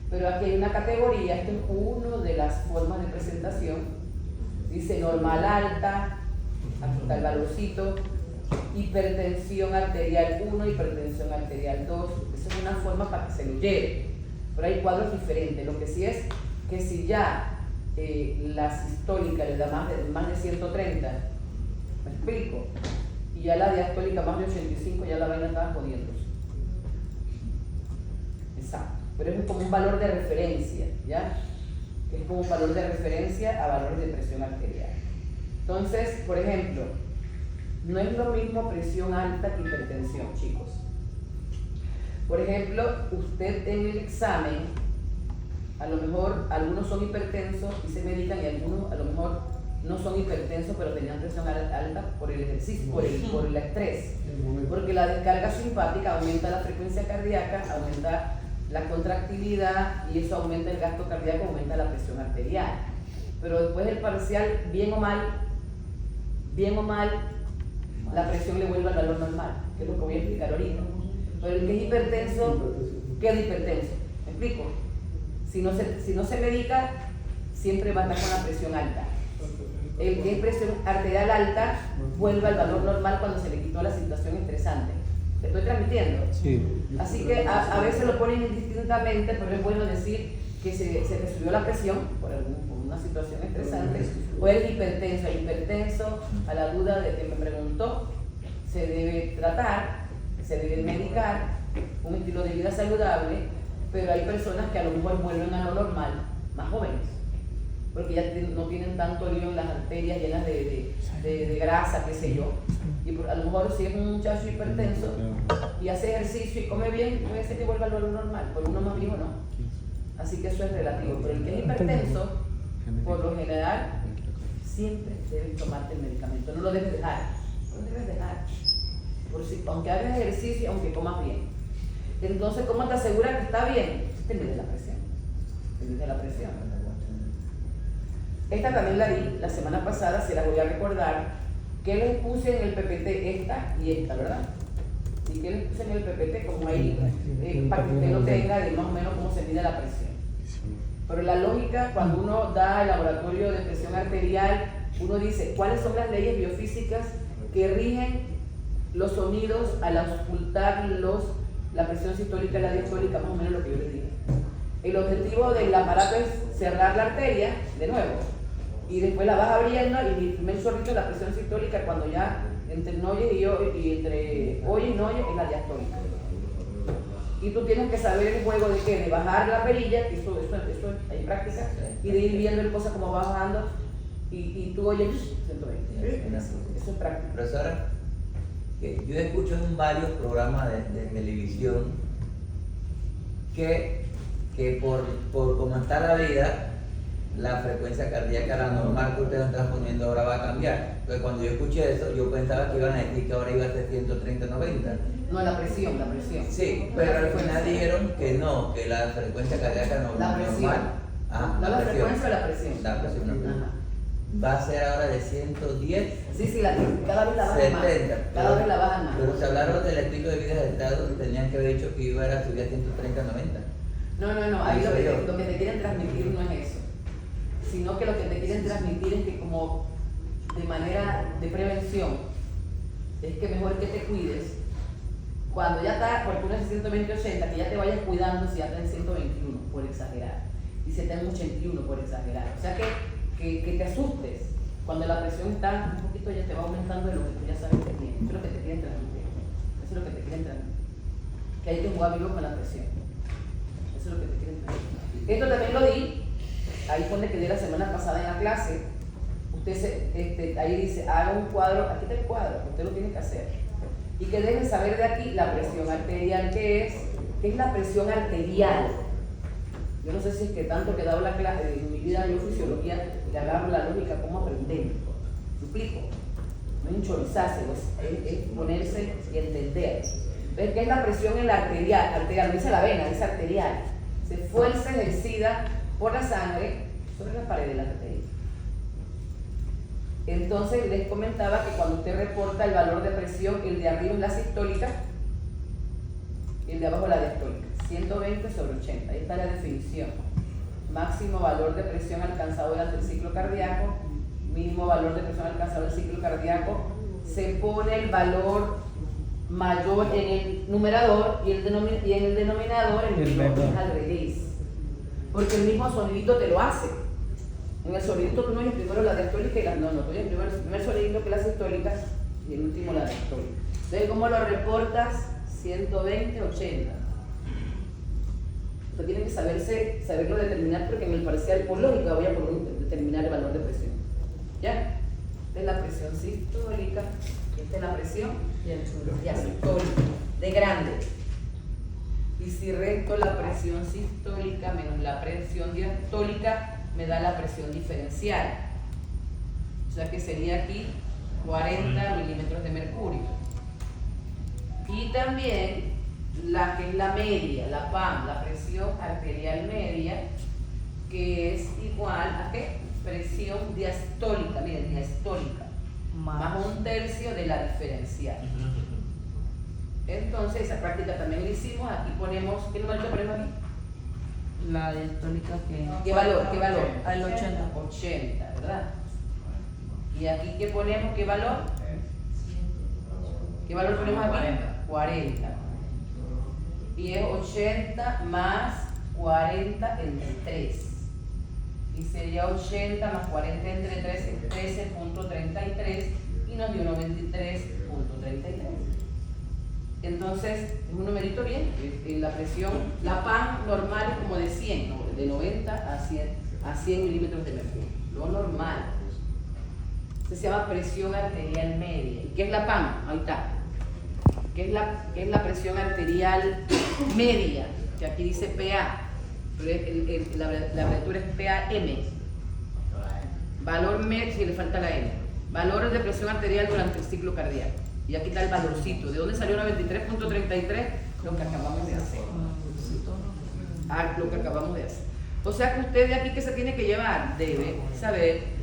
Pero aquí hay una categoría, esto es una de las formas de presentación. Dice normal alta, aquí está el valorcito, hipertensión arterial 1, hipertensión arterial 2. Esa es una forma para que se lo lleve. Pero hay cuadros diferentes. Lo que sí es que si ya la sistólica le da más de 130, ¿me explico? Y ya la diastólica más de 85, ya la vaina estaba jodiendo. Exacto. Pero es como un valor de referencia, ¿ya? Es como un valor de referencia a valores de presión arterial. Entonces, por ejemplo, no es lo mismo presión alta que hipertensión, chicos. Por ejemplo, usted en el examen, a lo mejor algunos son hipertensos y se medican y algunos a lo mejor no son hipertensos pero tenían presión alta por el ejercicio, por el estrés. Porque la descarga simpática aumenta la frecuencia cardíaca, aumenta la contractilidad y eso aumenta el gasto cardíaco, aumenta la presión arterial. Pero después del parcial, bien o mal, la presión le vuelve al valor normal, que es lo que voy a explicar ahorita. Pero el que es hipertenso, queda hipertenso. ¿Me explico? Si no se medica, siempre va a estar con la presión alta. El que es presión arterial alta vuelve al valor normal cuando se le quitó la situación estresante. ¿Te estoy transmitiendo?
Sí.
Así que a veces lo ponen indistintamente, pero es bueno decir que se te subió la presión por una situación estresante, o eres hipertenso. El hipertenso, a la duda de que me preguntó, se debe tratar, se debe medicar, un estilo de vida saludable, pero hay personas que a lo mejor vuelven a lo normal, más jóvenes, porque ya no tienen tanto lío en las arterias llenas de grasa, qué sé yo. Y a lo mejor si es un muchacho hipertenso y hace ejercicio y come bien, puede ser que vuelva a lo normal, por uno más viejo no. Así que eso es relativo, pero el que es hipertenso, por lo general, siempre debes tomarte el medicamento, no lo debes dejar, aunque hagas ejercicio, aunque comas bien. Entonces, ¿cómo te aseguras que está bien? Te mide la presión. Esta también la di la semana pasada, se la voy a recordar, que les puse en el PPT esta y esta, ¿verdad? Y que les puse en el PPT como ahí, para que usted lo tenga de más o menos cómo se mide la presión. Pero la lógica, cuando uno da el laboratorio de presión arterial, uno dice, ¿cuáles son las leyes biofísicas que rigen los sonidos al auscultar la presión sistólica y la diastólica? Más o menos lo que yo les dije. El objetivo del aparato es cerrar la arteria, de nuevo, y después la vas abriendo y el primer chorrito de la presión sistólica, cuando ya entre noyes y entre oyes y noyes, es la diastólica. Y tú tienes que saber el juego de qué, de bajar la perilla, que eso hay práctica, y de ir viendo el cosa como va bajando, y tú oyes 120. Eso es práctica.
Profesora, yo escucho en varios programas de televisión que por cómo está la vida, la frecuencia cardíaca, la normal que ustedes están poniendo ahora va a cambiar. Entonces cuando yo escuché eso, yo pensaba que iban a decir que ahora iba a ser 130-90.
No, la presión.
Sí, pero al final dijeron que no, que la frecuencia cardíaca no
la
es
presión.
normal.
¿No la frecuencia o la presión?
La presión.
Ajá.
va a ser ahora de 110.
Sí, cada vez la bajan más.
70.
Cada vez la bajan más.
Pero se hablaron del estilo de vida del Estado, tenían que haber dicho que iba a subir a 130, 90.
No, ahí lo que te quieren transmitir no es eso, sino que lo que te quieren transmitir es que como de manera de prevención, es que mejor que te cuides, cuando ya está, porque uno es 120-80, que ya te vayas cuidando si ya está en 121, por exagerar, y si está en 81, por exagerar, o sea que te asustes, cuando la presión está un poquito ya te va aumentando de lo que tú ya sabes que tienes, eso es lo que te quieren transmitir, eso es lo que te quieren transmitir, que hay que jugar vivo con la presión. Eso es lo que te quieren transmitir. Esto también lo di, ahí pone que di la semana pasada en la clase. Usted ahí dice, haga un cuadro, aquí está el cuadro, usted lo tiene que hacer. Y que deben saber de aquí la presión arterial, ¿qué es la presión arterial? Yo no sé si es que tanto que he dado la clase, en mi vida yo fisiología, le agarro la lógica, cómo aprender. ¿Me explico? No es un chorizazo, es ponerse y entender. ¿Ves qué es la presión en la arterial? Arterial, no dice la vena, dice arterial. Se fuerza ejercida por la sangre sobre la pared de la arteria. Entonces les comentaba que cuando usted reporta el valor de presión, el de arriba es la sistólica y el de abajo la diastólica. 120 sobre 80, ahí está la definición. Máximo valor de presión alcanzado durante el ciclo cardíaco, mínimo valor de presión alcanzado en el ciclo cardíaco. Se pone el valor mayor en el numerador y en el denominador el mismo, es al revés, porque el mismo sonidito te lo hace. En el sonidito tú no oyes primero la diastólica y tú oyes primero el primer sonidito que la sistólica y el último la diastólica. Entonces, ¿cómo lo reportas? 120, 80. Usted tiene que saberlo determinar, porque en el parcial por lógica voy a determinar el valor de presión. ¿Ya? Esta es la presión sistólica, esta es la presión diastólica, de grande. Y si resto la presión sistólica menos la presión diastólica, me da la presión diferencial. O sea que sería aquí 40 milímetros de mercurio. Y también la que es la media, la PAM, la presión arterial media, que es igual a ¿qué? Presión diastólica, miren, diastólica, más un tercio de la diferencial. Entonces, esa práctica también la hicimos. Aquí ponemos, ¿qué número ponemos aquí?
La diastólica que...
¿Qué valor?
Al 80.
80, ¿verdad? Y aquí, ¿qué ponemos? ¿Qué valor? ¿Qué valor ponemos aquí? 40. Y es 80 más 40 entre 3. Y sería 80 más 40 entre 3 es 13.33 y nos dio 93.33. Entonces, es un numerito bien. La presión, la PAM normal es como de 100, ¿no? De 90 a 100 milímetros de mercurio. Lo normal. Se llama presión arterial media. ¿Y qué es la PAM? Ahí está. ¿Qué es la presión arterial media? Que aquí dice PA. Pero la abreviatura es PAM. Valor medio, si le falta la M. Valores de presión arterial durante el ciclo cardíaco. Y aquí está el valorcito. ¿De dónde salió la 23.33? Lo que acabamos de hacer. Lo que acabamos de hacer. O sea que usted de aquí, ¿qué se tiene que llevar? Debe saber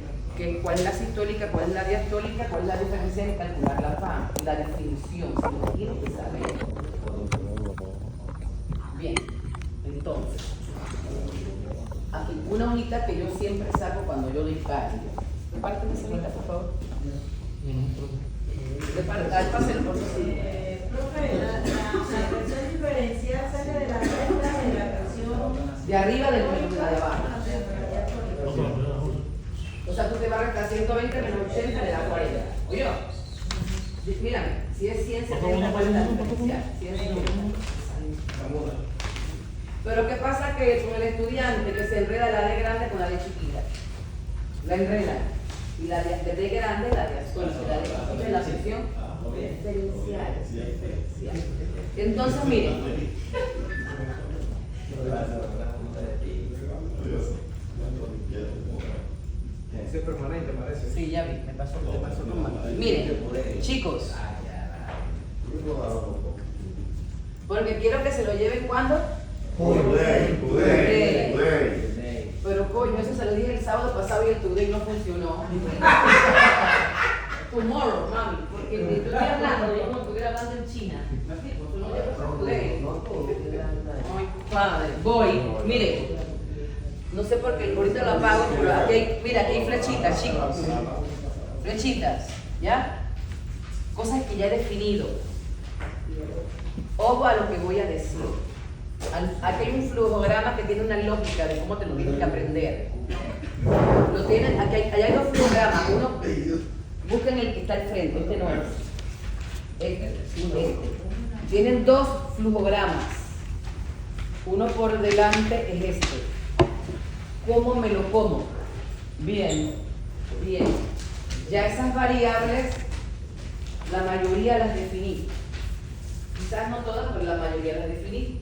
cuál es la sistólica, cuál es la diastólica, cuál es la diferencia y calcular la PAM. La definición, se lo tiene que saber. Bien, entonces, aquí una hojita que yo siempre saco cuando yo doy cardio. Repárteme esa hojita, por favor. Páselo, por favor.
Profe, la presión diferencial sale de la recta de la presión
De arriba del menos la de abajo. O sea, tú te vas a restar 120 menos 80 le da 40. Oye, mírame, si es 100, 70, ¿cuál es la diferencial? 100, 70. Pero ¿qué pasa que con el estudiante que se enreda la D grande con la D chiquita? La enreda. Y la D grande, la D azul, la D chiquita, la sección diferencial. Entonces, miren.
Ese es permanente, parece.
Sí, ya vi, me pasó con más. Miren, chicos. Porque quiero que se lo lleven cuando.
Poder.
Pero Coño, eso se lo dije el sábado pasado y el today no funcionó. Tomorrow, mami, porque yo estoy hablando, yo como estuviera hablando en China. ¿Me explico? Tú no llevas a today. Ay, padre, voy. Mire, no sé por qué, ahorita lo apago, pero aquí hay, mira, aquí hay flechitas, chicos. Flechitas, ¿ya? Cosas que ya he definido. Ojo a lo que voy a decir. Aquí hay un flujograma que tiene una lógica de cómo te lo tienes que aprender. Lo tienen, aquí hay dos flujogramas. Uno, busquen el que está al frente, este no es. Este. Tienen dos flujogramas. Uno por delante es este. ¿Cómo me lo como? Bien, bien. Ya esas variables, la mayoría las definí. Quizás no todas, pero la mayoría las definí.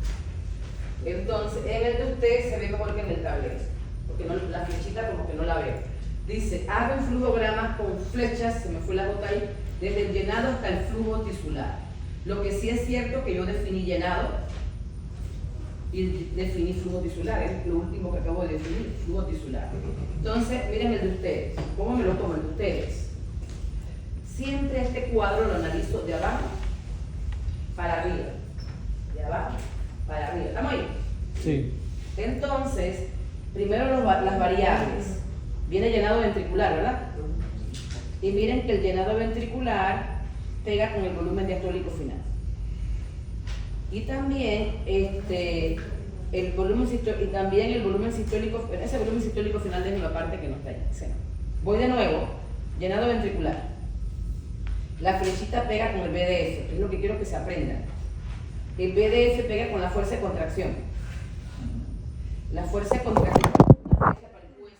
Entonces, en el de ustedes se ve mejor que en el tablero, porque no, la flechita como que no la veo. Dice, hago un flujograma con flechas, se me fue la gota ahí, desde el llenado hasta el flujo tisular. Lo que sí es cierto que yo definí llenado y definí flujo tisular, es lo último que acabo de definir, flujo tisular. Entonces, miren el de ustedes, ¿cómo me lo tomo el de ustedes? Siempre este cuadro lo analizo de abajo para arriba, de abajo para arriba. ¿Estamos ahí?
Sí.
Entonces, primero las variables. Viene llenado ventricular, ¿verdad? Y miren que el llenado ventricular pega con el volumen diastólico final. Y también el volumen sistólico, ese volumen sistólico final de la parte que no está ahí. Voy de nuevo, llenado ventricular. La flechita pega con el BDF, que es lo que quiero que se aprendan. El BDF pega con la fuerza de contracción. La fuerza de contracción es una flecha para el QS.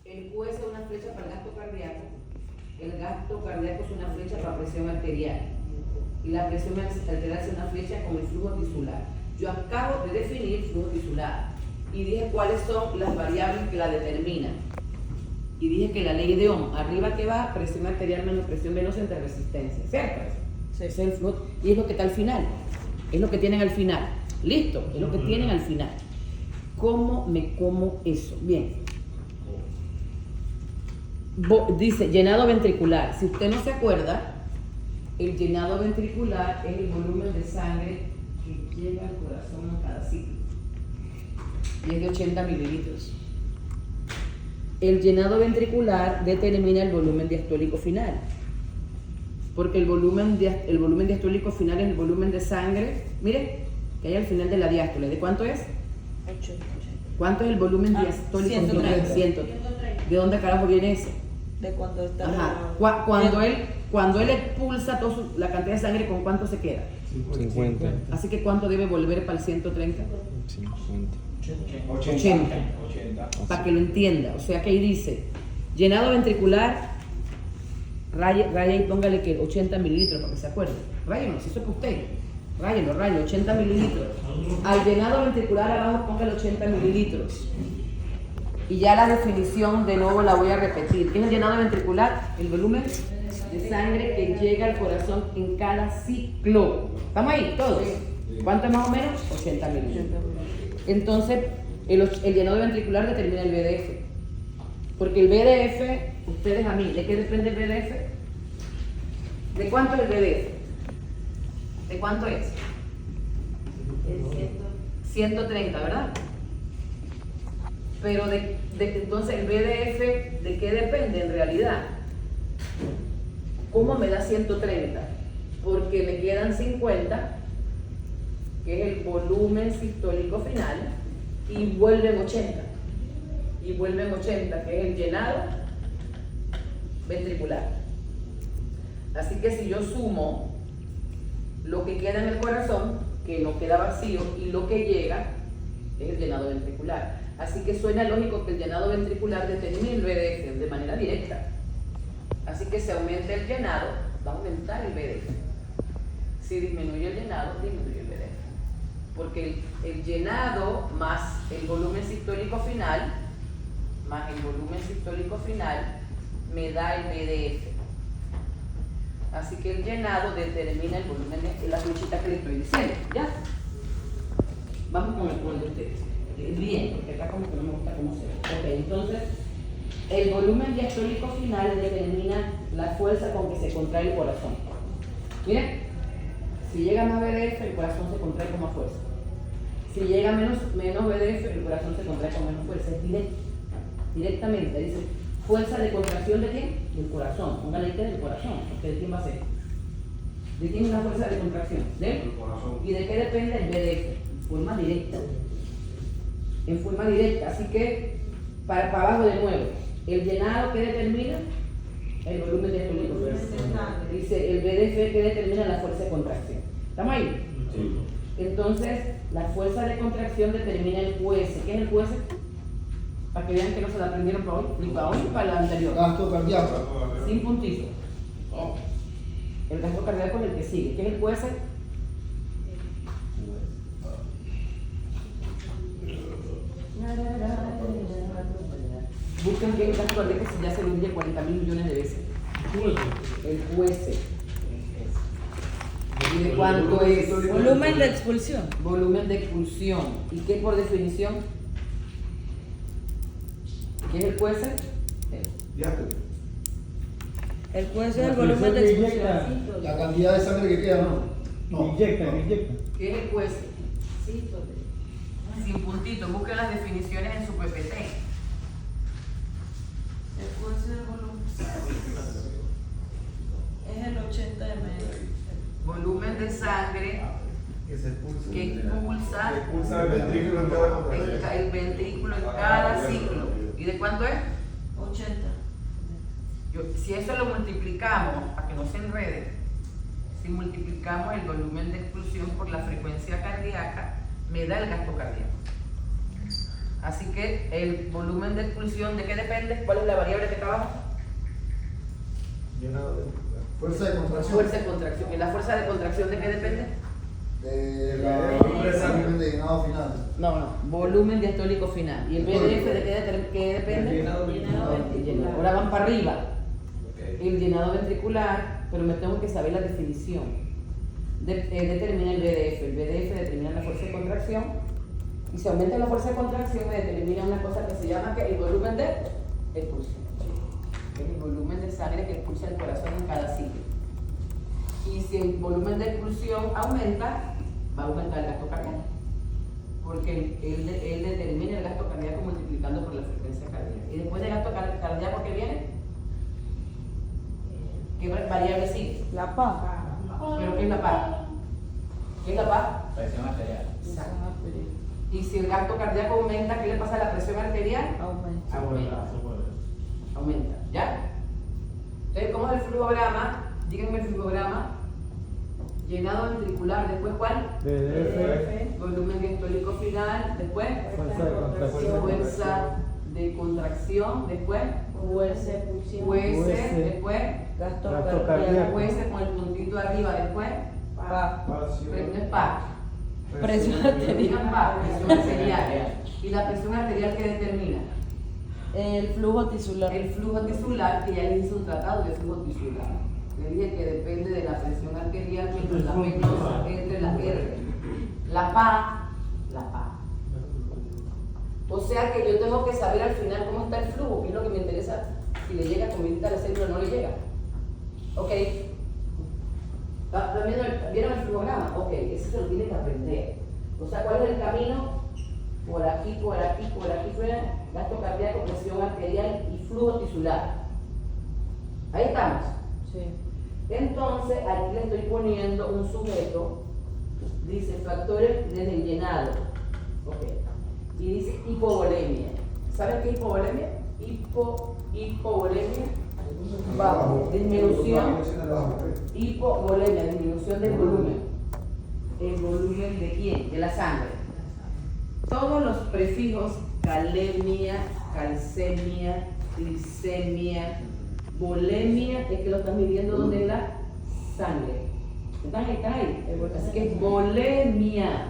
El QS es una flecha para el gasto cardíaco. El gasto cardíaco es una flecha para presión arterial. Y la presión arterial es una flecha con el flujo tisular. Yo acabo de definir flujo tisular y dije cuáles son las variables que la determinan. Y dije que la ley de Ohm, arriba que va, presión arterial menos presión venosa entre resistencia, ¿cierto? Ese es el flujo, y es lo que está al final, es lo que tienen al final. ¿Listo? Es lo que tienen al final. ¿Cómo me como eso? Bien. Dice llenado ventricular. Si usted no se acuerda, el llenado ventricular es el volumen de sangre que llega al corazón en cada ciclo. Y es de 80 mililitros. El llenado ventricular determina el volumen diastólico final. Porque el volumen diastólico final es el volumen de sangre, mire, que hay al final de la diástole. ¿De cuánto es?
80.
¿Cuánto es el volumen diastólico
130.
final? 130. ¿De dónde carajo viene ese?
De cuando está.
Ajá. Cuando él expulsa toda la cantidad de sangre, ¿con cuánto se queda?
50.
Así que ¿cuánto debe volver para el 130?
50.
80. Para que lo entienda. O sea que ahí dice, llenado ventricular, raya y póngale que 80 mililitros para que se acuerde. Ráyenlo, si eso es para usted. Ráyenlo, 80 mililitros. Al llenado ventricular abajo póngale 80 mililitros. Y ya la definición de nuevo la voy a repetir. ¿Qué es el llenado ventricular? El volumen de sangre que llega al corazón en cada ciclo. ¿Estamos ahí todos? ¿Cuánto es más o menos? 80 mililitros. Entonces, el llenado ventricular determina el BDF. Porque el BDF, ustedes a mí, ¿de qué depende el BDF? ¿De cuánto es el BDF? ¿De cuánto es? 130, ¿verdad? Pero entonces el BDF, ¿de qué depende en realidad? ¿Cómo me da 130? Porque me quedan 50, que es el volumen sistólico final, y vuelven 80. Y vuelven 80, que es el llenado ventricular. Así que si yo sumo lo que queda en el corazón, que no queda vacío, y lo que llega, es el llenado ventricular. Así que suena lógico que el llenado ventricular determine el BDF de manera directa. Así que si aumenta el llenado, va a aumentar el BDF. Si disminuye el llenado, disminuye el BDF. Porque el llenado más el volumen sistólico final, me da el BDF. Así que el llenado determina el volumen de las flechitas que les estoy diciendo. ¿Ya? Vamos con el de ustedes. bien, porque acá como que no me gusta cómo se ve. Ok, entonces, el volumen diastólico final determina la fuerza con que se contrae el corazón. Miren, si llega más BDF, el corazón se contrae con más fuerza. Si llega menos BDF, el corazón se contrae con menos fuerza. Es directo, directamente. Dice, fuerza de contracción de quién? Del corazón. Póngale ahí que del corazón, porque ¿de quién va a ser? ¿De quién es la fuerza de contracción? ¿De? ¿Y de qué depende el BDF? En forma directa. En forma directa. Así que, para abajo de nuevo, el llenado que determina el volumen diastólico. Dice el BDF que determina la fuerza de contracción. ¿Estamos ahí?
Sí.
Entonces, la fuerza de contracción determina el QS. ¿Qué es el QS? Para que vean que no se la aprendieron para hoy, ni para hoy ni para la anterior.
Gasto cardíaco.
Sin puntito. El gasto cardíaco es el que sigue. ¿Qué es el QS? Busquen bien el gasto cardíaco si ya se lo dice 40.000 millones de veces. El QS. ¿Y de cuánto es?
Volumen de expulsión.
Volumen de expulsión. ¿Y qué por definición? ¿Qué es el QS?
El QS es el volumen de expulsión.
La cantidad de sangre que queda, ¿no?
Inyecta.
¿Qué es el QS? Sin puntito, busquen las definiciones en su PPT.
El QS es el volumen. Es el 80 ml.
Volumen de sangre que expulsa
el ventrículo en cada contracción.
el ventrículo en cada ciclo. ¿Y de cuánto es?
80.
Si eso lo multiplicamos, para que no se enrede, si multiplicamos el volumen de expulsión por la frecuencia cardíaca, me da el gasto cardíaco. Así que el volumen de expulsión, ¿de qué depende? ¿Cuál es la variable que trabaja?
Fuerza de contracción.
Fuerza de contracción. ¿Y la fuerza de contracción de qué depende?
De volumen de llenado final.
No, volumen diastólico final. ¿Y el BDF de qué depende?
Llenado
ventricular. Ahora van para arriba. El llenado ventricular, pero me tengo que saber la definición. Determina el BDF. El BDF determina la fuerza de contracción. Y si aumenta la fuerza de contracción, me determina una cosa que se llama el volumen de expulsión. Es el volumen de sangre que expulsa el corazón en cada ciclo. Y si el volumen de expulsión aumenta, va a aumentar el gasto cardíaco. Porque él determina el gasto cardíaco multiplicando por la frecuencia cardíaca. Y después del gasto cardíaco que viene, ¿qué variable sigue?
La PA.
¿Pero qué es la PA? ¿Qué es la PA?
Presión arterial.
Y si el gasto cardíaco aumenta, ¿qué le pasa a la presión arterial?
Aumenta.
Aumenta, ¿ya? Entonces, ¿cómo es el flujograma? Díganme el flujograma. Llenado ventricular, ¿después cuál?
BDF.
Volumen diastólico final, después
Fuerza de contracción.
fuerza de contracción, después
QS expulsión.
QS,
QS.
después
Gasto
Gasto
cardíaco.
QS con el puntito arriba, después
PA.
no es PA.
Presión arterial.
Digan PA, presión arterial. ¿Y la presión arterial qué determina?
El flujo tisular.
El flujo tisular, que ya les hice un tratado de flujo tisular. Le dije que depende de la presión arterial entre las venosas, entre las R. La PA. O sea que yo tengo que saber al final cómo está el flujo, que es lo que me interesa, si le llega comidita a la célula o no le llega. Ok. ¿Vieron el flujograma? Ok, ese se lo tienen que aprender. O sea, ¿cuál es el camino? Por aquí, fuera, gasto cardíaco, presión arterial y flujo tisular. Ahí estamos.
Sí.
Entonces, aquí le estoy poniendo un sujeto, dice factores del llenado. Ok. Y dice hipovolemia. ¿Saben qué es hipovolemia? Hipovolemia. Bajo. Disminución. Hipovolemia, disminución del volumen. ¿El volumen de quién? De la sangre. Todos los prefijos calemia, calcemia, glicemia, volemia, es que lo están midiendo donde la sangre. ¿Están ahí? Así que es volemia.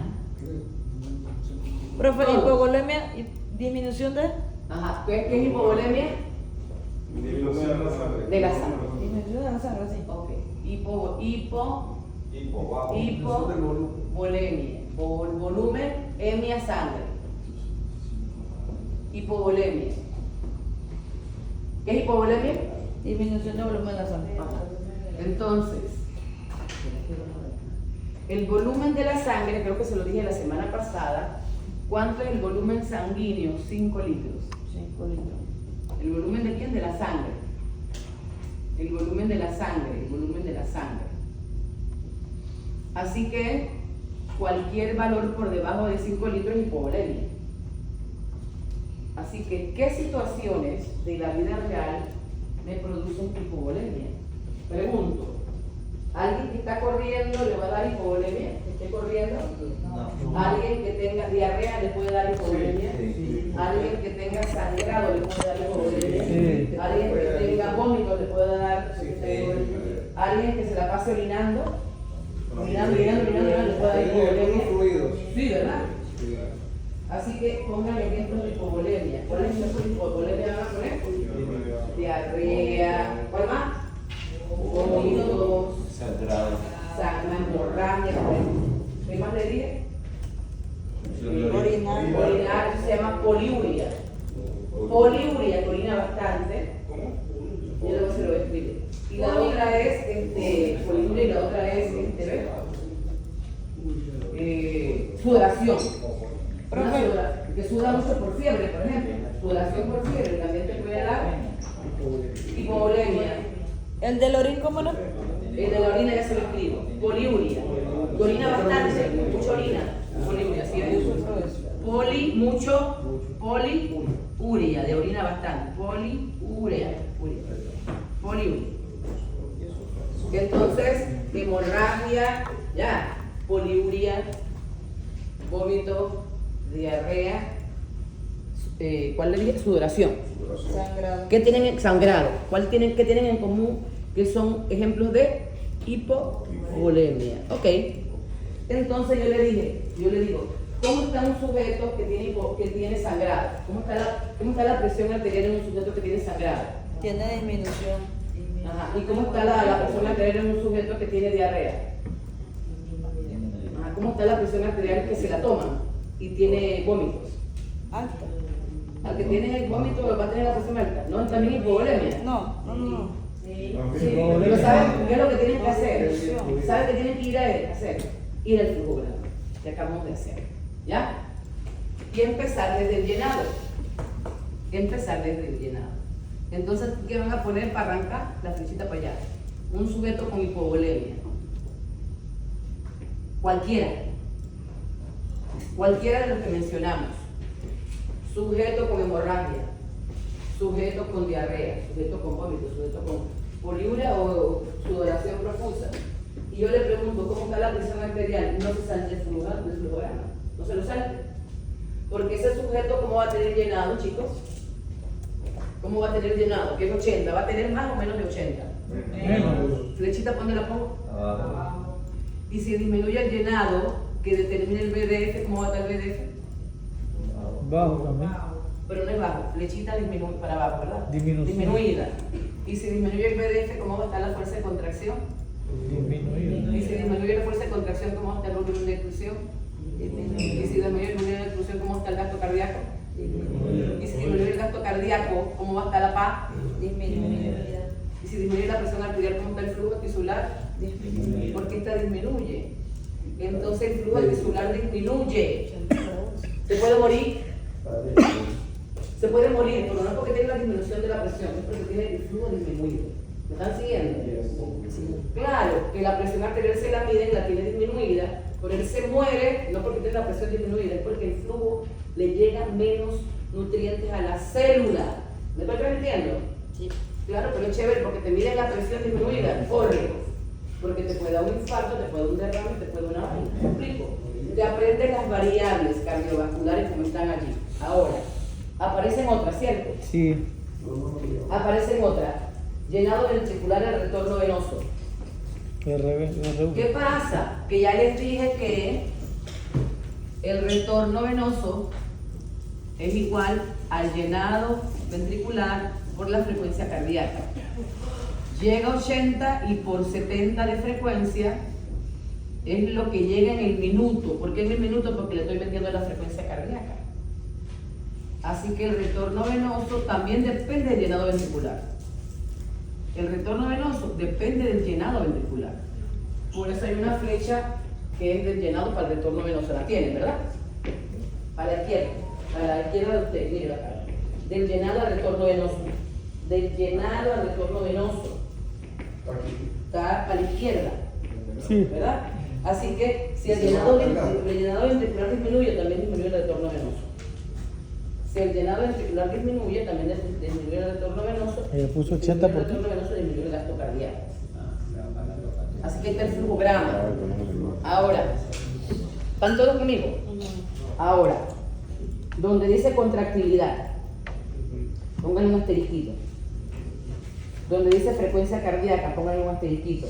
Profe,
Todos.
hipovolemia y disminución de
Ajá. ¿Qué es hipovolemia?
Disminución de la sangre.
De la sangre.
disminución de la sangre, sí.
Ok. Hipovolemia. Volumen, hemia, sangre. Hipovolemia. ¿Qué es hipovolemia?
Disminución de volumen de la sangre.
Entonces, el volumen de la sangre, creo que se lo dije la semana pasada, ¿cuánto es el volumen sanguíneo? 5 litros.
5 litros.
¿El volumen de quién? De la sangre. El volumen de la sangre, el volumen de la sangre. Así que cualquier valor por debajo de 5 litros es hipovolemia. Así que, ¿qué situaciones de la vida real me producen hipovolemia? Pregunto, ¿alguien que está corriendo le va a dar hipovolemia? ¿Que esté corriendo?
No.
¿Alguien que tenga diarrea le puede dar hipovolemia?
Sí.
¿Alguien que tenga sangrado le puede dar hipovolemia?
Sí.
¿Alguien que tenga vómito le puede dar hipovolemia? ¿Alguien que se la pase orinando le puede dar hipovolemia?
fluidos.
Sí, ¿verdad? Así que pongan ejemplos de hipovolemia. ¿Cuál es el ejemplo de hipovolemia van a poner? Diarrea. ¿Cuál más? Vómitos,
Sangrado.
hemorragia. ¿Qué más le dije?
Orinar.
Orinar, eso se llama poliuria. Poliuria, que orina bastante. Yo luego se lo voy a escribir. Y la otra es poliuria y la otra es sudoración. Que suda mucho por fiebre, por ejemplo. Sudoración por fiebre también te puede dar hipovolemia.
¿El del orín cómo no?
El de la orina ya se lo escribo. Poliuria. Que orina bastante, mucha orina. Poliuria, ¿sí ven? Poliuria, de orina bastante. Poliuria. Entonces, hemorragia, ya, poliuria, vómito, diarrea, ¿cuál le dije? Sudoración.
Sangrado.
¿Qué tienen sangrado? ¿Qué tienen en común? Que son ejemplos de hipovolemia. Ok. Entonces yo le digo, ¿cómo está un sujeto que tiene sangrado? ¿Cómo está la presión arterial en un sujeto que tiene sangrado?
Tiene disminución.
Ajá. ¿Y cómo está la presión arterial en un sujeto que tiene diarrea? Ajá. ¿Cómo está la presión arterial que se la toma y tiene vómitos?
Alta.
Al que tiene el vómito va a tener la presión alta, ¿no? También hipovolemia.
No.
Sí, pero ¿saben qué es lo que tienen que hacer? ¿Saben qué tienen que ir a hacer? Ir al flujograma, que acabamos de hacer, ¿ya? Y empezar desde el llenado. Entonces, ¿qué van a poner para arrancar? La flechita para allá. Un sujeto con hipovolemia. Cualquiera de los que mencionamos. Sujeto con hemorragia, sujeto con diarrea, sujeto con vómito, sujeto con poliuria o sudoración profusa. Y yo le pregunto, ¿cómo está la presión arterial? No se salte el flujograma, no se lo salte. Porque ese sujeto, ¿cómo va a tener llenado, chicos? ¿Cómo va a tener llenado? Que es 80, ¿va a tener más o menos de 80?
Menos.
Flechita, ¿dónde la pongo?
Abajo.
Y si disminuye el llenado, que determine el BDF, ¿cómo va a estar el BDF?
Bajo también.
Pero no es bajo, flechita disminuye para abajo, ¿verdad?
Disminución.
Disminuida. Y si disminuye el BDF, ¿cómo va a estar la fuerza de contracción?
Disminuido.
Y si disminuye la fuerza de contracción, ¿cómo va a estar el volumen de exclusión? Y si disminuye el volumen de exclusión, ¿cómo está el gasto cardíaco? Y si disminuye el gasto cardíaco, ¿cómo va a estar la PA?
Disminuida.
Y si disminuye la presión arterial, ¿cómo está el flujo tisular? ¿Por qué esta disminuye? Entonces el flujo tisular disminuye. ¿Se puede morir? Se puede morir, pero no es porque tiene la disminución de la presión, es porque tiene el flujo disminuido. ¿Me están siguiendo? Claro, que la presión arterial se la miden, la tiene disminuida, pero él se muere no porque tiene la presión disminuida, es porque el flujo le llega menos nutrientes a la célula. ¿Me estoy transmitiendo?
Sí.
Claro, pero es chévere porque te miden la presión disminuida, corre. Porque te puede dar un infarto, te puede dar un derrame, te puede dar una vaina. ¿Me explico? Te aprendes las variables cardiovasculares como están allí. Ahora, aparecen otras, ¿cierto?
Sí.
Aparecen otras. Llenado ventricular al retorno venoso. ¿Qué pasa? Que ya les dije que el retorno venoso es igual al llenado ventricular por la frecuencia cardíaca. Llega a 80 y por 70 de frecuencia es lo que llega en el minuto. ¿Por qué en el minuto? Porque le estoy metiendo la frecuencia cardíaca. Así que el retorno venoso también depende del llenado ventricular. El retorno venoso depende del llenado ventricular. Por eso hay una flecha que es del llenado para el retorno venoso. La tienen, ¿verdad? A la izquierda de usted, mire acá. Del llenado al retorno venoso. Del llenado al retorno venoso. Está a la izquierda.
Sí.
¿Verdad? Así que si el llenado ventricular disminuye, también disminuye el retorno venoso. Si el llenado ventricular disminuye, también disminuye el retorno venoso.
Ella puso
Si
80%.
disminuye el retorno venoso, disminuye el gasto cardíaco. Así que está el flujograma. Ahora, ¿están todos conmigo? Ahora, donde dice contractilidad, pongan un asterisquito. Donde dice frecuencia cardíaca, pongan un asterisquito.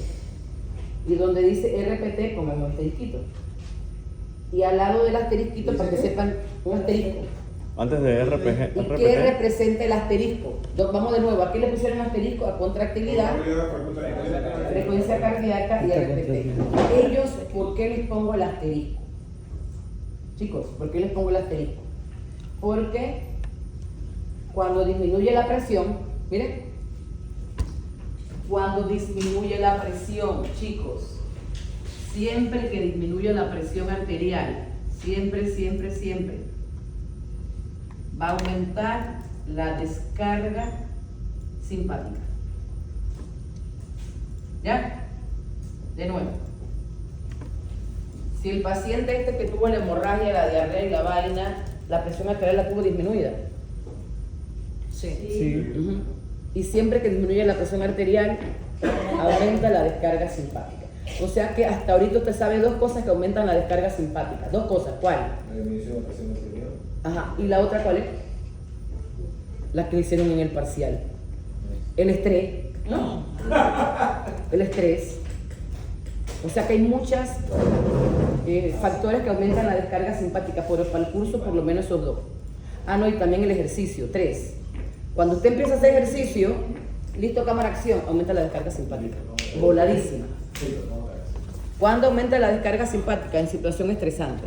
Y donde dice RPT, pongan un asterisquito. Y al lado del asterisquito, para que sepan, un asterisco.
Antes de RPG,
¿Y qué representa el asterisco? Vamos de nuevo, aquí le pusieron un asterisco a contractilidad, frecuencia cardíaca y RPT. Ellos, ¿por qué les pongo el asterisco? Chicos, ¿por qué les pongo el asterisco? Porque cuando disminuye la presión, miren, cuando disminuye la presión, chicos, siempre que disminuye la presión arterial, siempre, va a aumentar la descarga simpática. ¿Ya? De nuevo. Si el paciente este que tuvo la hemorragia, la diarrea y la vaina, la presión arterial la tuvo disminuida.
Sí.
Ujú. Y siempre que disminuye la presión arterial, aumenta la descarga simpática. O sea que hasta ahorita usted sabe dos cosas que aumentan la descarga simpática. Dos cosas. ¿Cuál?
La disminución de la presión arterial.
Ajá. ¿Y la otra cuál es? La que hicieron en el parcial. El estrés. ¿No? El estrés. O sea que hay muchos factores que aumentan la descarga simpática, pero para el curso por lo menos esos dos. Ah, no, y también el ejercicio. 3. Cuando usted empieza a hacer ejercicio, listo, cámara, acción, aumenta la descarga simpática. Voladísima. ¿Cuándo aumenta la descarga simpática? En situación estresante.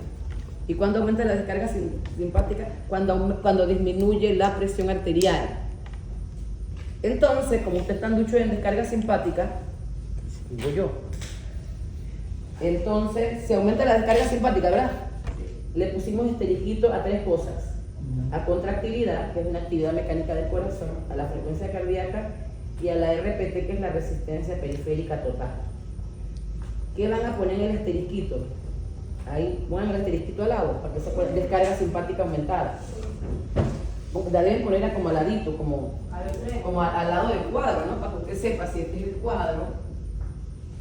¿Y cuándo aumenta la descarga simpática? Cuando disminuye la presión arterial. Entonces, como usted está ducho en descarga simpática, digo yo, entonces se aumenta la descarga simpática, ¿verdad? Le pusimos asterisquito a 3 cosas. A contractilidad, que es una actividad mecánica del corazón, a la frecuencia cardíaca y a la RPT, que es la resistencia periférica total. ¿Qué van a poner en el asterisquito? Ahí ponen el asterisquito al lado, para que se pueda descarga simpática aumentada. La deben poner como al ladito, como al lado del cuadro, ¿no? Para que usted sepa si este es el cuadro.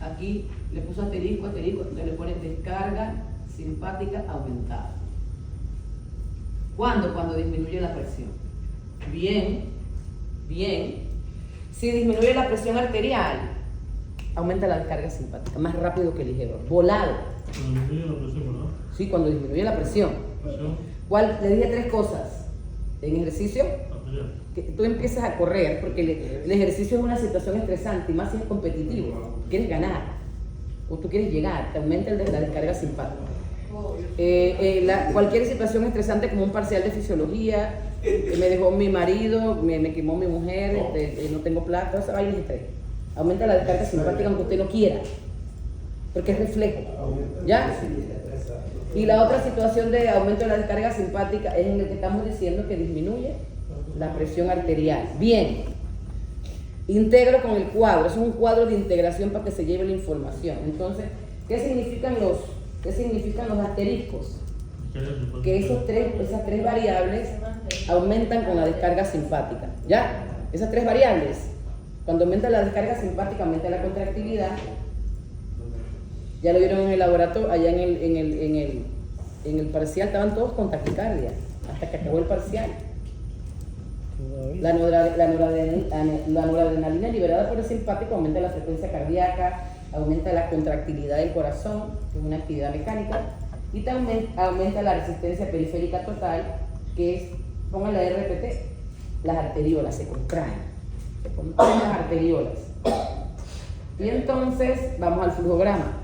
Aquí le puso asterisco, entonces le pone descarga simpática aumentada. ¿Cuándo? Cuando disminuye la presión. Bien. Si disminuye la presión arterial, aumenta la descarga simpática, más rápido que ligero, volado.
Cuando disminuye la presión, ¿verdad?
Sí, cuando disminuye la presión. ¿Cuál? Le dije 3 cosas. En ejercicio, que tú empiezas a correr, porque el ejercicio es una situación estresante, y más si es competitivo. Quieres ganar, o tú quieres llegar, te aumenta la descarga simpática. Cualquier situación estresante como un parcial de fisiología, me dejó mi marido, me quemó mi mujer, no tengo plata, esa vaina es estrés. Aumenta la descarga simpática aunque usted no quiera, porque es reflejo. ¿Ya? Y la otra situación de aumento de la descarga simpática es en el que estamos diciendo que disminuye la presión arterial. Bien. Integro con el cuadro, es un cuadro de integración para que se lleve la información. Entonces, ¿qué significan los asteriscos? Que esas tres variables aumentan con la descarga simpática. ¿Ya? Esas 3 variables. Cuando aumenta la descarga simpática, aumenta la contractilidad. Ya lo vieron en el laboratorio, allá en el parcial estaban todos con taquicardia, hasta que acabó el parcial. La noradrenalina liberada por el simpático aumenta la frecuencia cardíaca, aumenta la contractilidad del corazón, que es una actividad mecánica, y también aumenta la resistencia periférica total, que es, pongan la RPT, las arteriolas se contraen. Se contraen las arteriolas. Y entonces vamos al flujograma.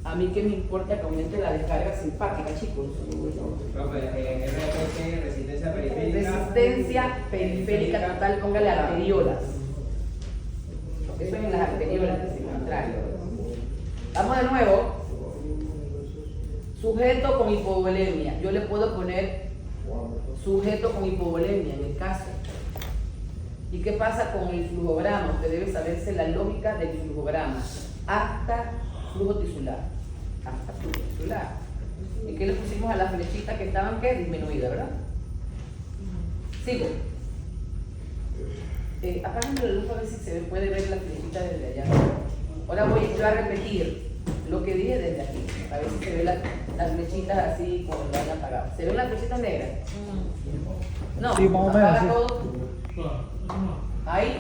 A mí que me importa que aumente la descarga simpática, chicos.
Profe, RPT
resistencia periférica total, póngale arteriolas. Eso es en las arteriolas, es el contrario. Vamos de nuevo. Sujeto con hipovolemia. Yo le puedo poner sujeto con hipovolemia en el caso. ¿Y qué pasa con el flujograma? Usted debe saberse la lógica del flujograma. Hasta flujo tisular. Hasta flujo tisular. ¿Y qué le pusimos a las flechitas que estaban qué? Disminuidas, ¿verdad? Sigo. Apágame la luz a ver si se puede ver la flechita desde allá. Ahora voy yo a repetir lo que dije desde aquí. A ver si se ven las flechitas así como lo han apagado. ¿Se ven las flechitas negras? No,
Sí, más o menos,
apaga
sí.
todo.
Claro, eso no.
Ahí.